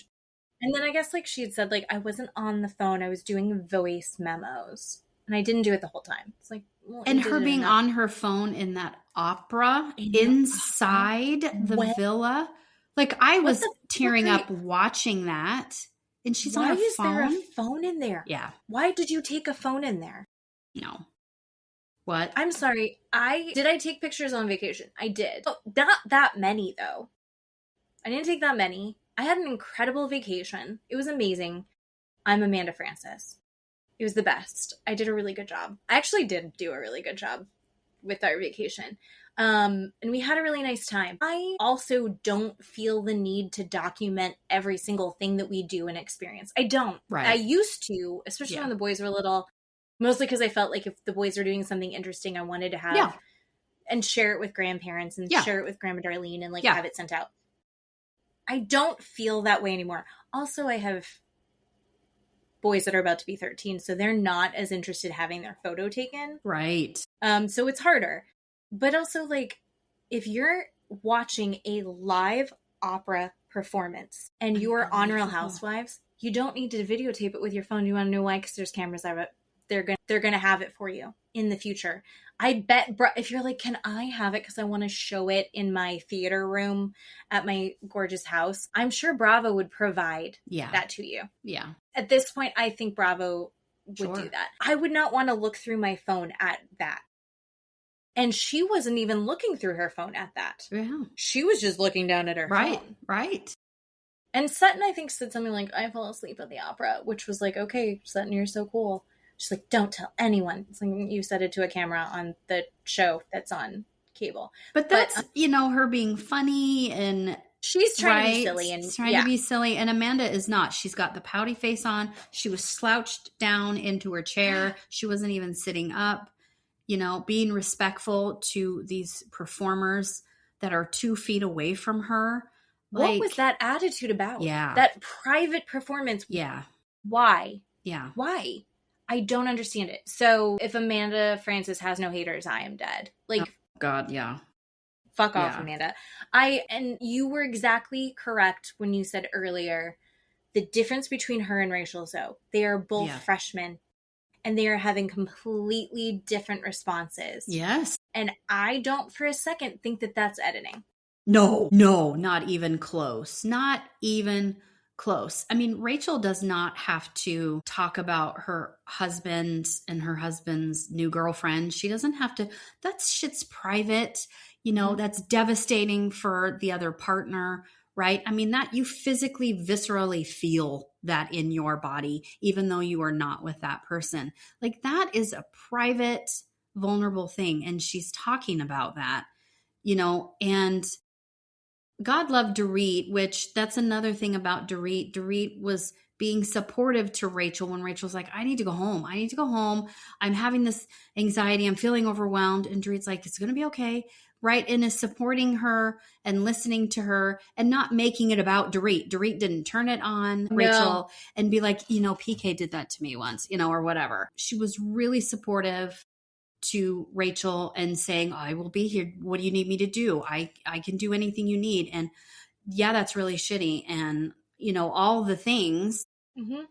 And then I guess, like, she had said, like, I wasn't on the phone. I was doing voice memos. And I didn't do it the whole time. It's like, well, and her being on her phone in that opera inside the villa. Like, I was tearing up watching that. And she's on her phone. Why is there a phone in there? Yeah. Why did you take a phone in there? No. What? I'm sorry. Did I take pictures on vacation? I did. Oh, not that many, though. I didn't take that many. I had an incredible vacation. It was amazing. I'm Amanda Francis. It was the best. I did a really good job. I actually did do a really good job with our vacation. And we had a really nice time. I also don't feel the need to document every single thing that we do and experience. I don't. Right. I used to, especially when the boys were little. Mostly because I felt like if the boys were doing something interesting, I wanted to have and share it with grandparents and share it with Grandma Darlene and like have it sent out. I don't feel that way anymore. Also, I have boys that are about to be 13, so they're not as interested in having their photo taken. Right. So it's harder. But also, like, if you're watching a live opera performance and you are on Real Housewives, you don't need to videotape it with your phone. You want to know why? Because there's cameras of it. They're gonna have it for you in the future. I bet if you're like, can I have it because I want to show it in my theater room at my gorgeous house, I'm sure Bravo would provide that to you. Yeah. At this point, I think Bravo would do that. I would not want to look through my phone at that. And she wasn't even looking through her phone at that. Yeah. She was just looking down at her phone. Right. And Sutton, I think, said something like, I fell asleep at the opera, which was like, okay, Sutton, you're so cool. She's like, don't tell anyone. It's like you said it to a camera on the show that's on cable. But that's, her being funny and she's trying to be silly. And she's trying to be silly. And Amanda is not. She's got the pouty face on. She was slouched down into her chair. She wasn't even sitting up, being respectful to these performers that are 2 feet away from her. What was that attitude about? Yeah. That private performance. Yeah. Why? Yeah. Why? I don't understand it. So if Amanda Francis has no haters, I am dead. Like, oh, God, yeah. Fuck off, Amanda. And you were exactly correct when you said earlier, the difference between her and Rachel Zoe. They are both freshmen and they are having completely different responses. Yes. And I don't for a second think that that's editing. No, not even close. Not even close. I mean, Rachel does not have to talk about her husband and her husband's new girlfriend. She doesn't have to. That shit's private. That's devastating for the other partner, right? I mean, that you physically, viscerally feel that in your body, even though you are not with that person. Like, that is a private, vulnerable thing. And she's talking about that, and God loved Dorit, which that's another thing about Dorit. Dorit was being supportive to Rachel when Rachel's like, I need to go home. I need to go home. I'm having this anxiety. I'm feeling overwhelmed. And Dorit's like, it's going to be okay. Right. And is supporting her and listening to her and not making it about Dorit. Dorit didn't turn it on Rachel and be like, PK did that to me once, or whatever. She was really supportive to Rachel and saying, I will be here. What do you need me to do? I can do anything you need. And that's really shitty. And, all the things. Mm-hmm.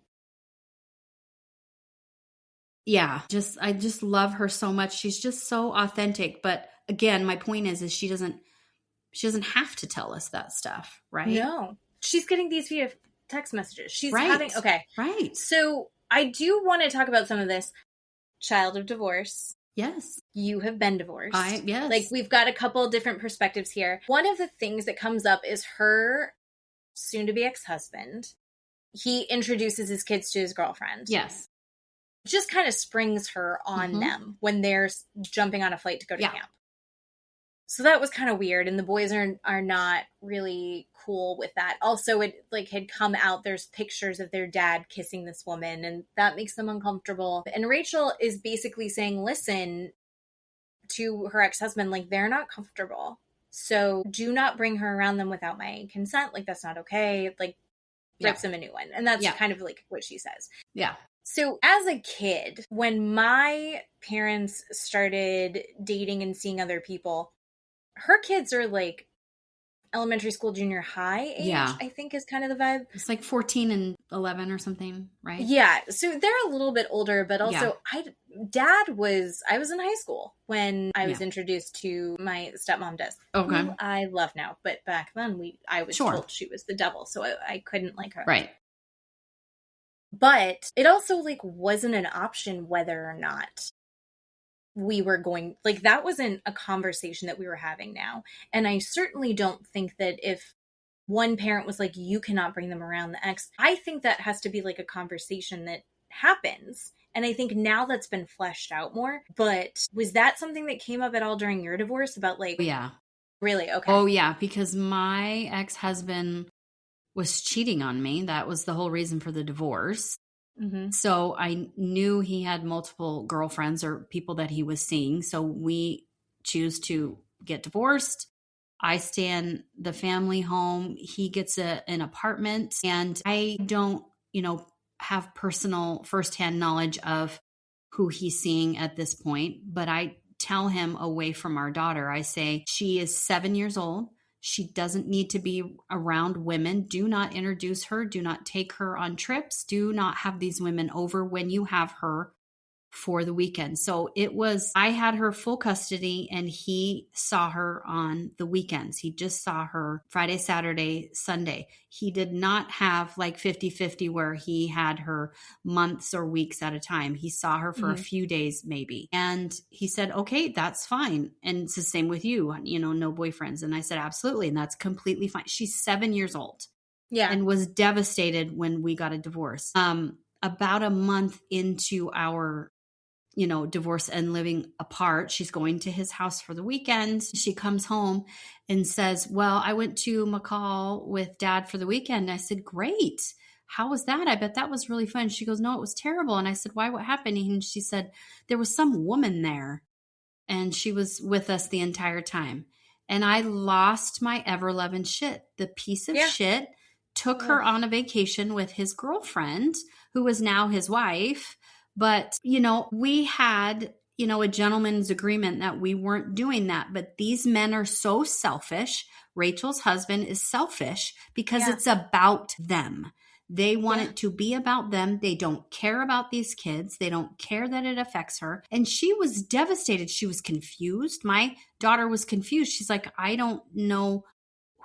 Yeah. I just love her so much. She's just so authentic. But again, my point is she doesn't have to tell us that stuff. Right. No, she's getting these via text messages. She's okay. Right. So I do want to talk about some of this. Child of divorce. Yes. You have been divorced. Yes. Like, we've got a couple different perspectives here. One of the things that comes up is her soon-to-be ex-husband. He introduces his kids to his girlfriend. Yes. Just kind of springs her on them when they're jumping on a flight to go to camp. So that was kind of weird, and the boys are not really cool with that. Also, it had come out, there's pictures of their dad kissing this woman, and that makes them uncomfortable. And Rachel is basically saying, listen to her ex-husband, they're not comfortable. So do not bring her around them without my consent. That's not okay. Rips him a new one. And that's kind of what she says. Yeah. So as a kid, when my parents started dating and seeing other people, her kids are elementary school, junior high age, I think is kind of the vibe. It's 14 and 11 or something, right? Yeah. So they're a little bit older, but also I was in high school when I was introduced to my stepmom, Des. Okay. Who I love now, but back then I was told she was the devil, so I couldn't like her. Right. But it also wasn't an option whether or not we were going, that wasn't a conversation that we were having now. And I certainly don't think that if one parent was like, you cannot bring them around the ex, I think that has to be a conversation that happens. And I think now that's been fleshed out more. But was that something that came up at all during your divorce about Yeah. Really? Okay. Oh yeah. Because my ex-husband was cheating on me. That was the whole reason for the divorce. Mm-hmm. So I knew he had multiple girlfriends or people that he was seeing. So we choose to get divorced. I stay in the family home. He gets an apartment, and I don't, have personal firsthand knowledge of who he's seeing at this point, but I tell him away from our daughter. I say, she is 7 years old. She doesn't need to be around women. Do not introduce her. Do not take her on trips. Do not have these women over when you have her for the weekend. So I had her full custody, and he saw her on the weekends. He just saw her Friday, Saturday, Sunday. He did not have like 50-50 where he had her months or weeks at a time. He saw her for a few days maybe. And he said, okay, that's fine. And it's the same with you, no boyfriends. And I said, absolutely. And that's completely fine. She's 7 years old. Yeah. And was devastated when we got a divorce. About a month into our divorce and living apart, she's going to his house for the weekend. She comes home and says, well, I went to McCall with Dad for the weekend. I said, great. How was that? I bet that was really fun. She goes, no, it was terrible. And I said, why? What happened? And she said, there was some woman there, and she was with us the entire time. And I lost my ever-loving shit. The piece of shit took her on a vacation with his girlfriend, who was now his wife. But, we had, a gentleman's agreement that we weren't doing that. But these men are so selfish. Rachel's husband is selfish because it's about them. They want it to be about them. They don't care about these kids. They don't care that it affects her. And she was devastated. She was confused. My daughter was confused. She's like, I don't know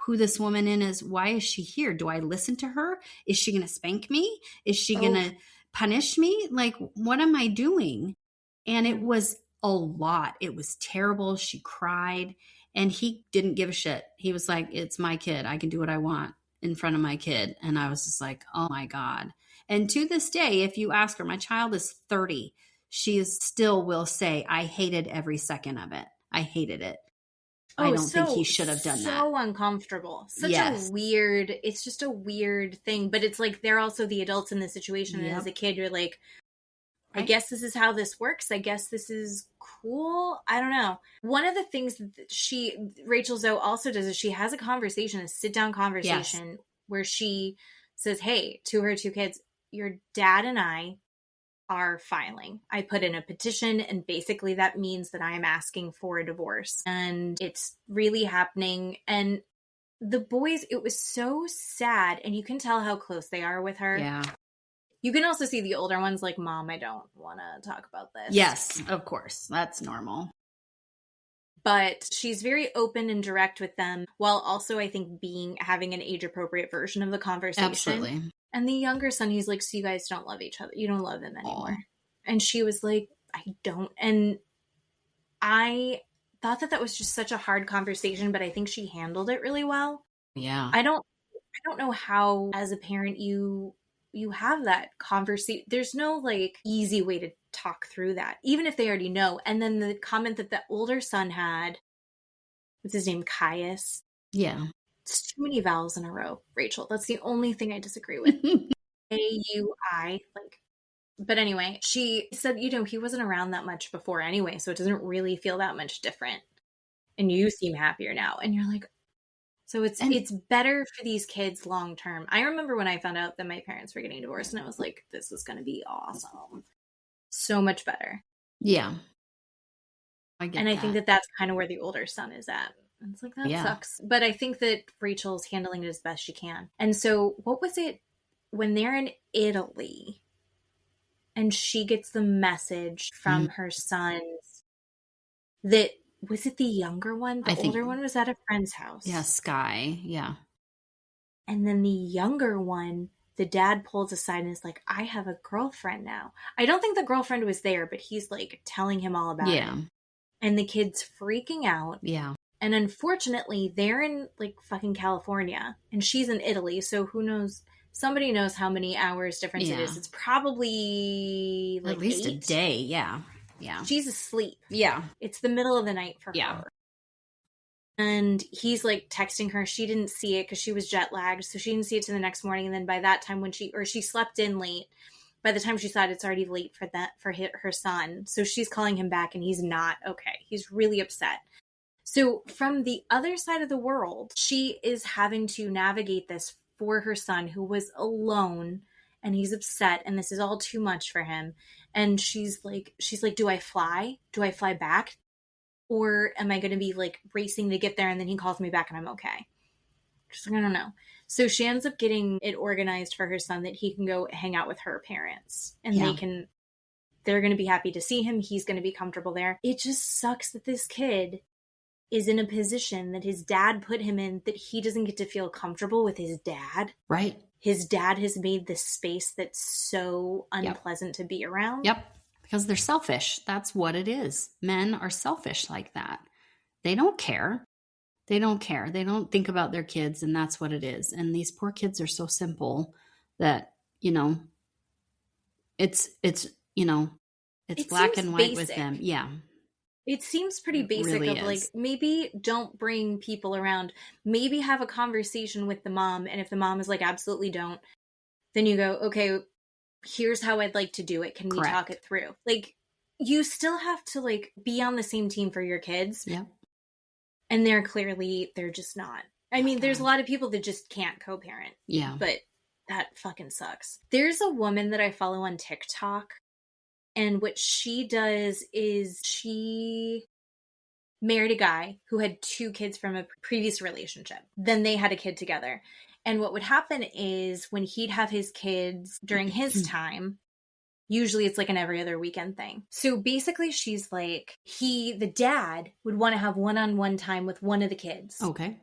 who this woman is. Why is she here? Do I listen to her? Is she going to spank me? Is she going to punish me? Like, what am I doing? And it was a lot. It was terrible. She cried, and he didn't give a shit. He was like, it's my kid. I can do what I want in front of my kid. And I was just like, oh my God. And to this day, if you ask her, my child is 30, she still will say, I hated every second of it. I hated it. I don't think he should have done that. So uncomfortable. It's just a weird thing. But it's like they're also the adults in the situation. And as a kid, you're like, I guess this is how this works. I guess this is cool. I don't know. One of the things that Rachel Zoe also does is she has a sit-down conversation where she says, hey, to her two kids, your dad and I are filing. I put in a petition, and basically that means that I am asking for a divorce, and it's really happening. And the boys, it was so sad, and you can tell how close they are with her. Yeah. You can also see the older ones like, Mom, I don't want to talk about this. Yes, of course. That's normal. But she's very open and direct with them, while also, I think, having an age-appropriate version of the conversation. Absolutely. And the younger son, he's like, so you guys don't love each other. You don't love him anymore. And she was like, I don't. And I thought that was just such a hard conversation, but I think she handled it really well. Yeah. I don't know how, as a parent, you have that conversation. There's no like easy way to talk through that, even if they already know. And then the comment that the older son had, what's his name? Caius. Yeah. It's too many vowels in a row, Rachel. That's the only thing I disagree with. A-U-I, like. But anyway, she said, he wasn't around that much before anyway, so it doesn't really feel that much different. And you seem happier now. And you're like, so it's better for these kids long term. I remember when I found out that my parents were getting divorced, and I was like, this is going to be awesome. So much better. Yeah. I think that that's kind of where the older son is at. And it's like, that sucks. But I think that Rachel's handling it as best she can. And so what was it when they're in Italy and she gets the message from her sons that, was it the younger one? The older one was at a friend's house. Yeah, Sky. Yeah. And then the younger one, the dad pulls aside and is like, I have a girlfriend now. I don't think the girlfriend was there, but he's like telling him all about it. And the kid's freaking out. Yeah. And unfortunately, they're in like fucking California and she's in Italy. So who knows? Somebody knows how many hours difference it is. It's probably like at least 8. a day. Yeah. Yeah. She's asleep. Yeah. It's the middle of the night for her. And he's like texting her. She didn't see it because she was jet lagged. So she didn't see it till the next morning. And then by that time she slept in late. by the time she saw it, it's already late for her son. So she's calling him back and he's not okay. He's really upset. So from the other side of the world, she is having to navigate this for her son who was alone, and he's upset, and this is all too much for him. And she's like, do I fly? Do I fly back? Or am I going to be like racing to get there and then he calls me back and I'm okay? She's like, I don't know. So she ends up getting it organized for her son that he can go hang out with her parents, and they're going to be happy to see him. He's going to be comfortable there. It just sucks that this kid is in a position that his dad put him in, that he doesn't get to feel comfortable with his dad. Right. His dad has made this space that's so unpleasant to be around. Yep. Because they're selfish. That's what it is. Men are selfish like that. They don't care. They don't care. They don't think about their kids, and that's what it is. And these poor kids are so simple that, it's black and white with them. Yeah. It seems pretty basic really of like, maybe don't bring people around, maybe have a conversation with the mom. And if the mom is like, absolutely don't, then you go, okay, here's how I'd like to do it. Can we talk it through? Like, you still have to like be on the same team for your kids. Yeah. And they're just not. I mean, there's a lot of people that just can't co-parent. Yeah. But that fucking sucks. There's a woman that I follow on TikTok. And what she does is she married a guy who had 2 kids from a previous relationship. Then they had a kid together. And what would happen is when he'd have his kids during his time, usually it's like an every other weekend thing. So basically she's like, the dad would want to have one-on-one time with one of the kids. Okay.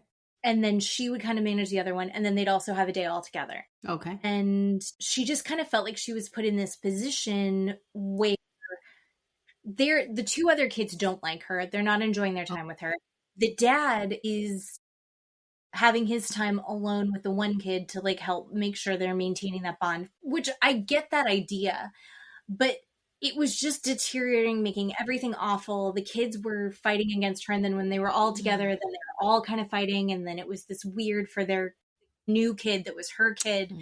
And then she would kind of manage the other one. And then they'd also have a day all together. Okay. And she just kind of felt like she was put in this position where the 2 other kids don't like her. They're not enjoying their time with her. The dad is having his time alone with the one kid to like help make sure they're maintaining that bond, which I get that idea, but it was just deteriorating, making everything awful. The kids were fighting against her. And then when they were all together, then they were all kind of fighting. And then it was this weird for their new kid that was her kid.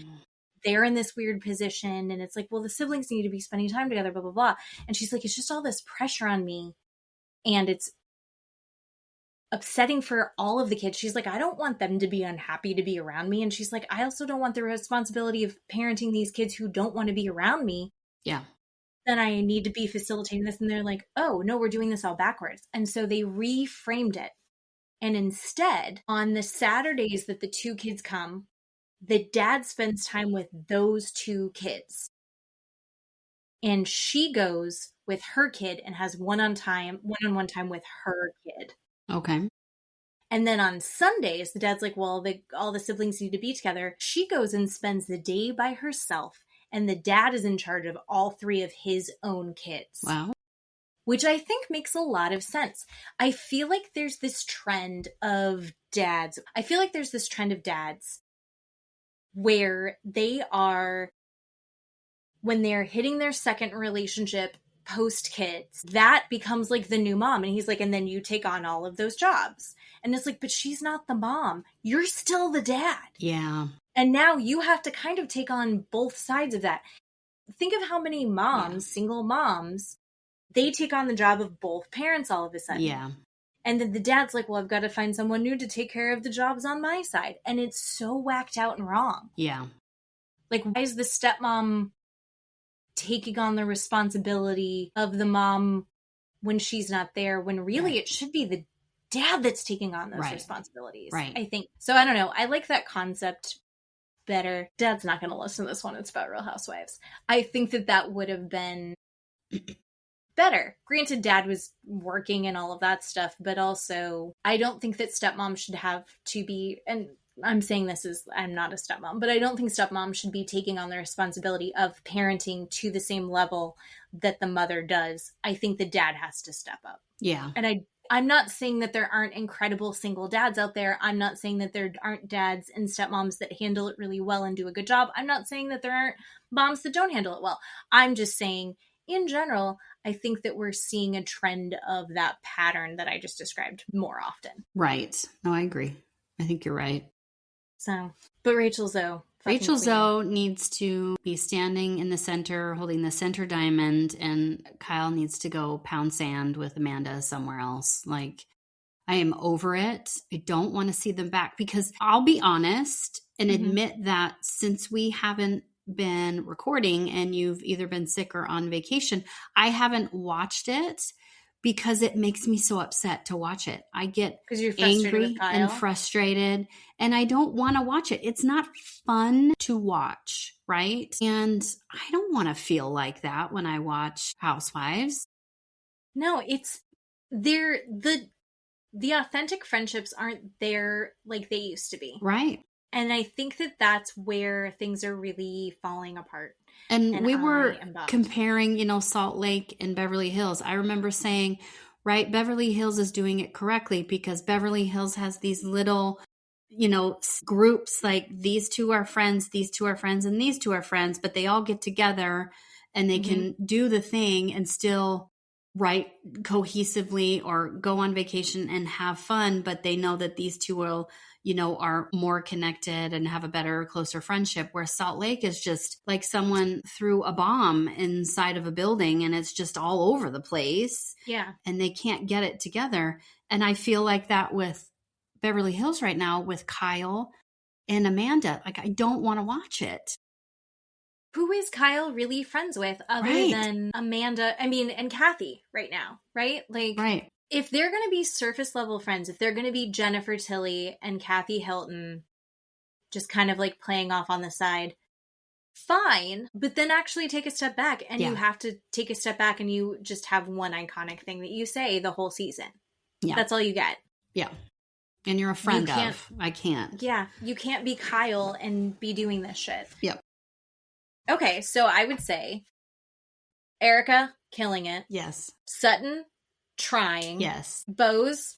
They're in this weird position. And it's like, well, the siblings need to be spending time together, blah, blah, blah. And she's like, it's just all this pressure on me. And it's upsetting for all of the kids. She's like, I don't want them to be unhappy to be around me. And she's like, I also don't want the responsibility of parenting these kids who don't want to be around me. Yeah. Then I need to be facilitating this. And they're like, oh, no, we're doing this all backwards. And so they reframed it. And instead, on the Saturdays that the 2 kids come, the dad spends time with those 2 kids. And she goes with her kid and has one-on-one time with her kid. Okay. And then on Sundays, the dad's like, well, all the siblings need to be together. She goes and spends the day by herself. And the dad is in charge of all 3 of his own kids. Wow. Which I think makes a lot of sense. I feel like there's this trend of dads. Where they are, when they're hitting their second relationship post kids, that becomes like the new mom. And he's like, and then you take on all of those jobs. And it's like, but she's not the mom. You're still the dad. Yeah. And now you have to kind of take on both sides of that. Think of how many moms, single moms, they take on the job of both parents all of a sudden. Yeah. And then the dad's like, well, I've got to find someone new to take care of the jobs on my side. And it's so whacked out and wrong. Yeah. Like, why is the stepmom taking on the responsibility of the mom when she's not there, when really it should be the dad that's taking on those responsibilities? Right. I think. So I don't know. I like that concept better. Dad's not going to listen to this one. It's about Real Housewives. I think that would have been better. Granted, dad was working and all of that stuff, but also I don't think that stepmom should have to be, and I'm saying this as I'm not a stepmom, but I don't think stepmom should be taking on the responsibility of parenting to the same level that the mother does. I think the dad has to step up. Yeah. And I'm not saying that there aren't incredible single dads out there. I'm not saying that there aren't dads and stepmoms that handle it really well and do a good job. I'm not saying that there aren't moms that don't handle it well. I'm just saying, in general, I think that we're seeing a trend of that pattern that I just described more often. Right. No, I agree. I think you're right. So, but Rachel Zoe, Rachel queen. Zoe needs to be standing in the center, holding the center diamond, and Kyle needs to go pound sand with Amanda somewhere else. Like, I am over it. I don't want to see them back because I'll be honest and admit that since we haven't been recording and you've either been sick or on vacation, I haven't watched it because it makes me so upset to watch it. I get angry and frustrated and I don't want to watch it. It's not fun to watch, right? And I don't want to feel like that when I watch Housewives. No, it's the authentic friendships aren't there like they used to be. Right. And I think that that's where things are really falling apart. And we were comparing, Salt Lake and Beverly Hills. I remember saying, right, Beverly Hills is doing it correctly because Beverly Hills has these little, groups like these two are friends, and these two are friends, but they all get together and they can do the thing and still write cohesively or go on vacation and have fun, but they know that these two will, are more connected and have a better, closer friendship, where Salt Lake is just like someone threw a bomb inside of a building and it's just all over the place. Yeah. And they can't get it together. And I feel like that with Beverly Hills right now with Kyle and Amanda. Like, I don't want to watch it. Who is Kyle really friends with other than Amanda? I mean, and Kathy right now, right? Like, if they're going to be surface level friends, if they're going to be Jennifer Tilly and Kathy Hilton, just kind of like playing off on the side, fine. But then actually take a step back, and you have to take a step back and you just have one iconic thing that you say the whole season. Yeah. That's all you get. Yeah. And you're a friend of. I can't. Yeah. You can't be Kyle and be doing this shit. Yep. Okay, so I would say Erica, killing it. Yes. Sutton, trying. Yes. Bose,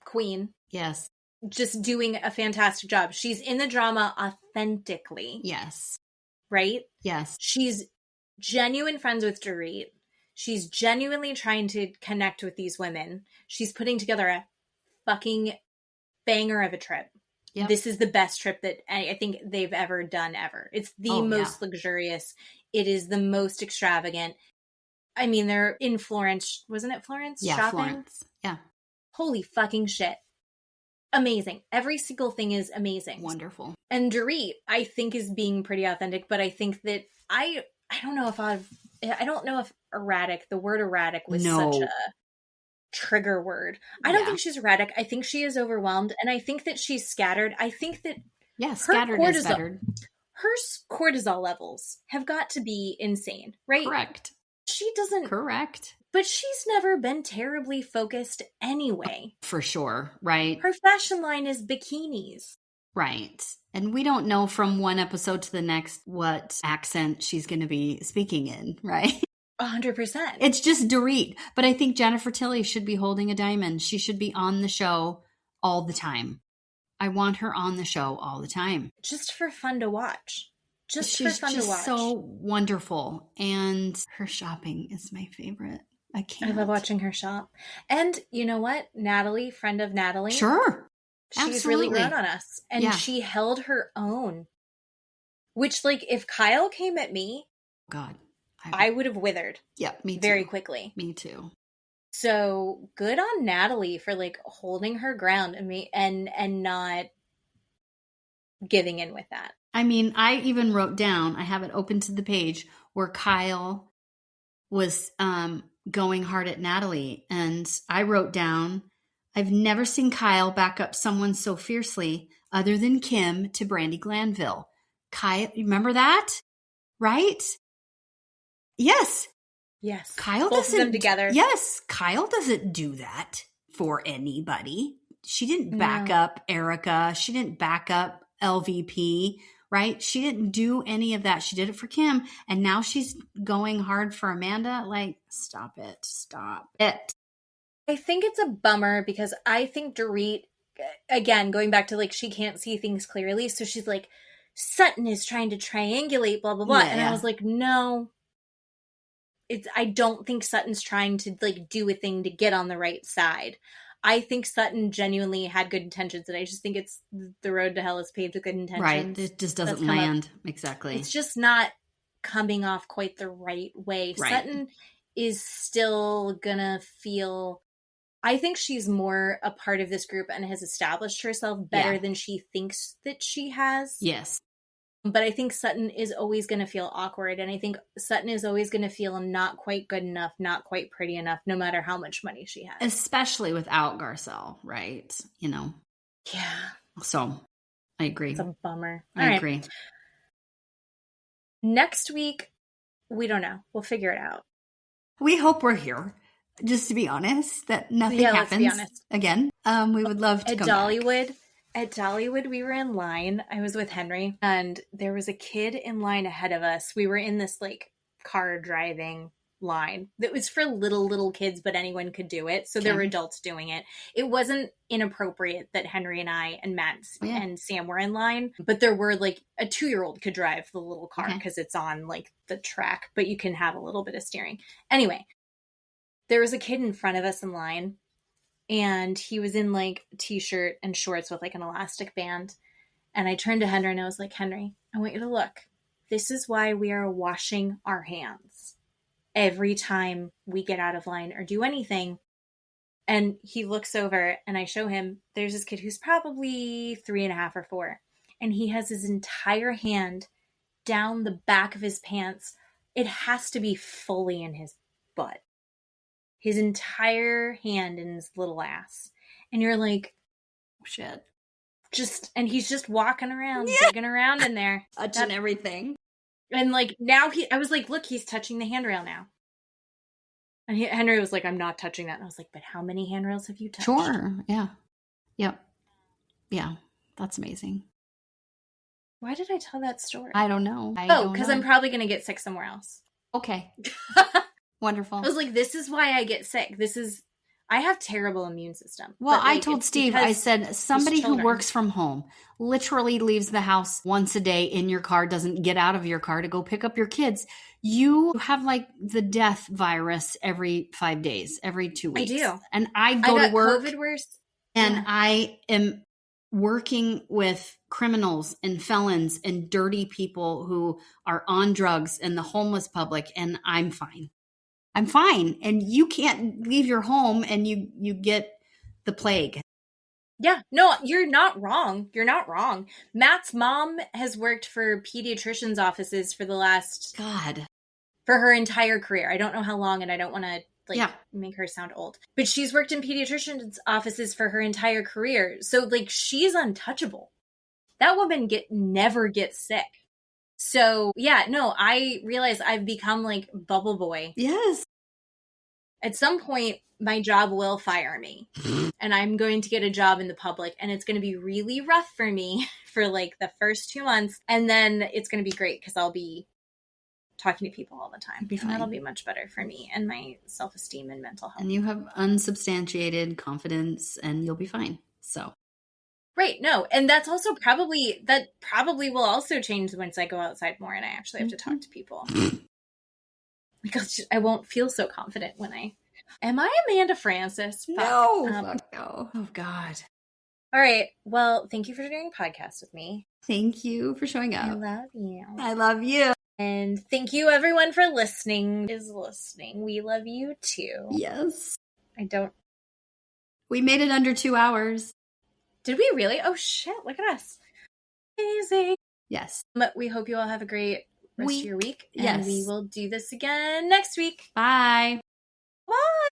queen. Yes. Just doing a fantastic job. She's in the drama authentically. Yes. Right? Yes. She's genuine friends with Dorit. She's genuinely trying to connect with these women. She's putting together a fucking banger of a trip. Yep. This is the best trip that I think they've ever done ever. It's the most luxurious. It is the most extravagant. I mean, they're in Florence. Wasn't it Florence? Yeah, shopping? Florence. Yeah. Holy fucking shit. Amazing. Every single thing is amazing. Wonderful. And Dorit, I think, is being pretty authentic, but I think that I don't know if erratic, the word erratic was such a trigger word. I don't think she's erratic. I think she is overwhelmed, and I think that she's scattered. I think that scattered is better. Her cortisol levels have got to be insane, right? Correct. She doesn't. Correct. But she's never been terribly focused anyway. For sure, right? Her fashion line is bikinis. Right. And we don't know from one episode to the next what accent she's going to be speaking in, right? 100%. It's just Dorit. But I think Jennifer Tilly should be holding a diamond. She should be on the show all the time. I want her on the show all the time. Just for fun to watch. She's just so wonderful. And her shopping is my favorite. I can't. I love watching her shop. And you know what? Natalie, friend of Natalie. Sure. She's really grown on us. And she held her own. Which, like, if Kyle came at me, God, I would have withered. Yeah, me too. Very quickly. Me too. So good on Natalie for like holding her ground and not giving in with that. I mean, I even wrote down, I have it open to the page where Kyle was going hard at Natalie. And I wrote down, I've never seen Kyle back up someone so fiercely other than Kim to Brandi Glanville. Kyle, remember that? Right? Yes. Yes. Kyle Both doesn't. of them together. Yes. Kyle doesn't do that for anybody. She didn't back up Erica. She didn't back up LVP, right? She didn't do any of that. She did it for Kim. And now she's going hard for Amanda. Like, stop it. Stop it. I think it's a bummer because I think Dorit, again, going back to like, she can't see things clearly. So she's like, Sutton is trying to triangulate, blah, blah, blah. And I was like, no. I don't think Sutton's trying to like do a thing to get on the right side. I think Sutton genuinely had good intentions, and I just think it's the road to hell is paved with good intentions. Right. It just doesn't land. Exactly. It's just not coming off quite the right way. Right. Sutton is still gonna feel, I think she's more a part of this group and has established herself better than she thinks that she has. Yes. But I think Sutton is always going to feel awkward. And I think Sutton is always going to feel not quite good enough, not quite pretty enough, no matter how much money she has. Especially without Garcelle, right? You know? Yeah. So, I agree. It's a bummer. I agree. Next week, we don't know. We'll figure it out. We hope we're here. Just to be honest, that nothing happens. Let's be honest. Again. We would love to come back. At Dollywood, we were in line. I was with Henry, and there was a kid in line ahead of us. We were in this like car driving line that was for little kids, but anyone could do it. So there were adults doing it. It wasn't inappropriate that Henry and I and Matt and Sam were in line, but there were like a 2-year-old could drive the little car because it's on like the track, but you can have a little bit of steering. Anyway, there was a kid in front of us in line. And he was in like a t-shirt and shorts with like an elastic band. And I turned to Henry and I was like, Henry, I want you to look. This is why we are washing our hands every time we get out of line or do anything. And he looks over and I show him, there's this kid who's probably 3.5 or 4. And he has his entire hand down the back of his pants. It has to be fully in his butt. His entire hand in his little ass. And you're like, oh, shit. And he's just walking around, digging around in there. Touching everything. And like, now I was like, look, he's touching the handrail now. And Henry was like, I'm not touching that. And I was like, but how many handrails have you touched? Sure. Yeah. Yep. Yeah. That's amazing. Why did I tell that story? I don't know. Because I'm probably going to get sick somewhere else. Okay. Wonderful. I was like, this is why I get sick. I have terrible immune system. Well, I told Steve, I said, somebody who works from home literally leaves the house once a day in your car, doesn't get out of your car to go pick up your kids. You have like the death virus every 5 days, every 2 weeks. I do. And I go to work. COVID worse. And I am working with criminals and felons and dirty people who are on drugs and the homeless public. And I'm fine. I'm fine. And you can't leave your home and you get the plague. Yeah, no, you're not wrong. You're not wrong. Matt's mom has worked for pediatricians' offices for for her entire career. I don't know how long, and I don't want to make her sound old. But she's worked in pediatricians' offices for her entire career. So like she's untouchable. That woman never gets sick. So, yeah, no, I realize I've become like Bubble Boy. Yes. At some point, my job will fire me and I'm going to get a job in the public and it's going to be really rough for me for like the first 2 months. And then it's going to be great because I'll be talking to people all the time. And that'll be much better for me and my self-esteem and mental health. And you have unsubstantiated confidence and you'll be fine. So. Right. No. And that's also probably will also change once I go outside more and I actually have to talk to people. Because I won't feel so confident when am I Amanda Francis? No. No. Oh, God. All right. Well, thank you for doing a podcast with me. Thank you for showing up. I love you. I love you. And thank you everyone for listening. We love you too. Yes. We made it under 2 hours. Did we really? Oh, shit. Look at us. Amazing. Yes. But we hope you all have a great rest of your week. And yes. we will do this again next week. Bye.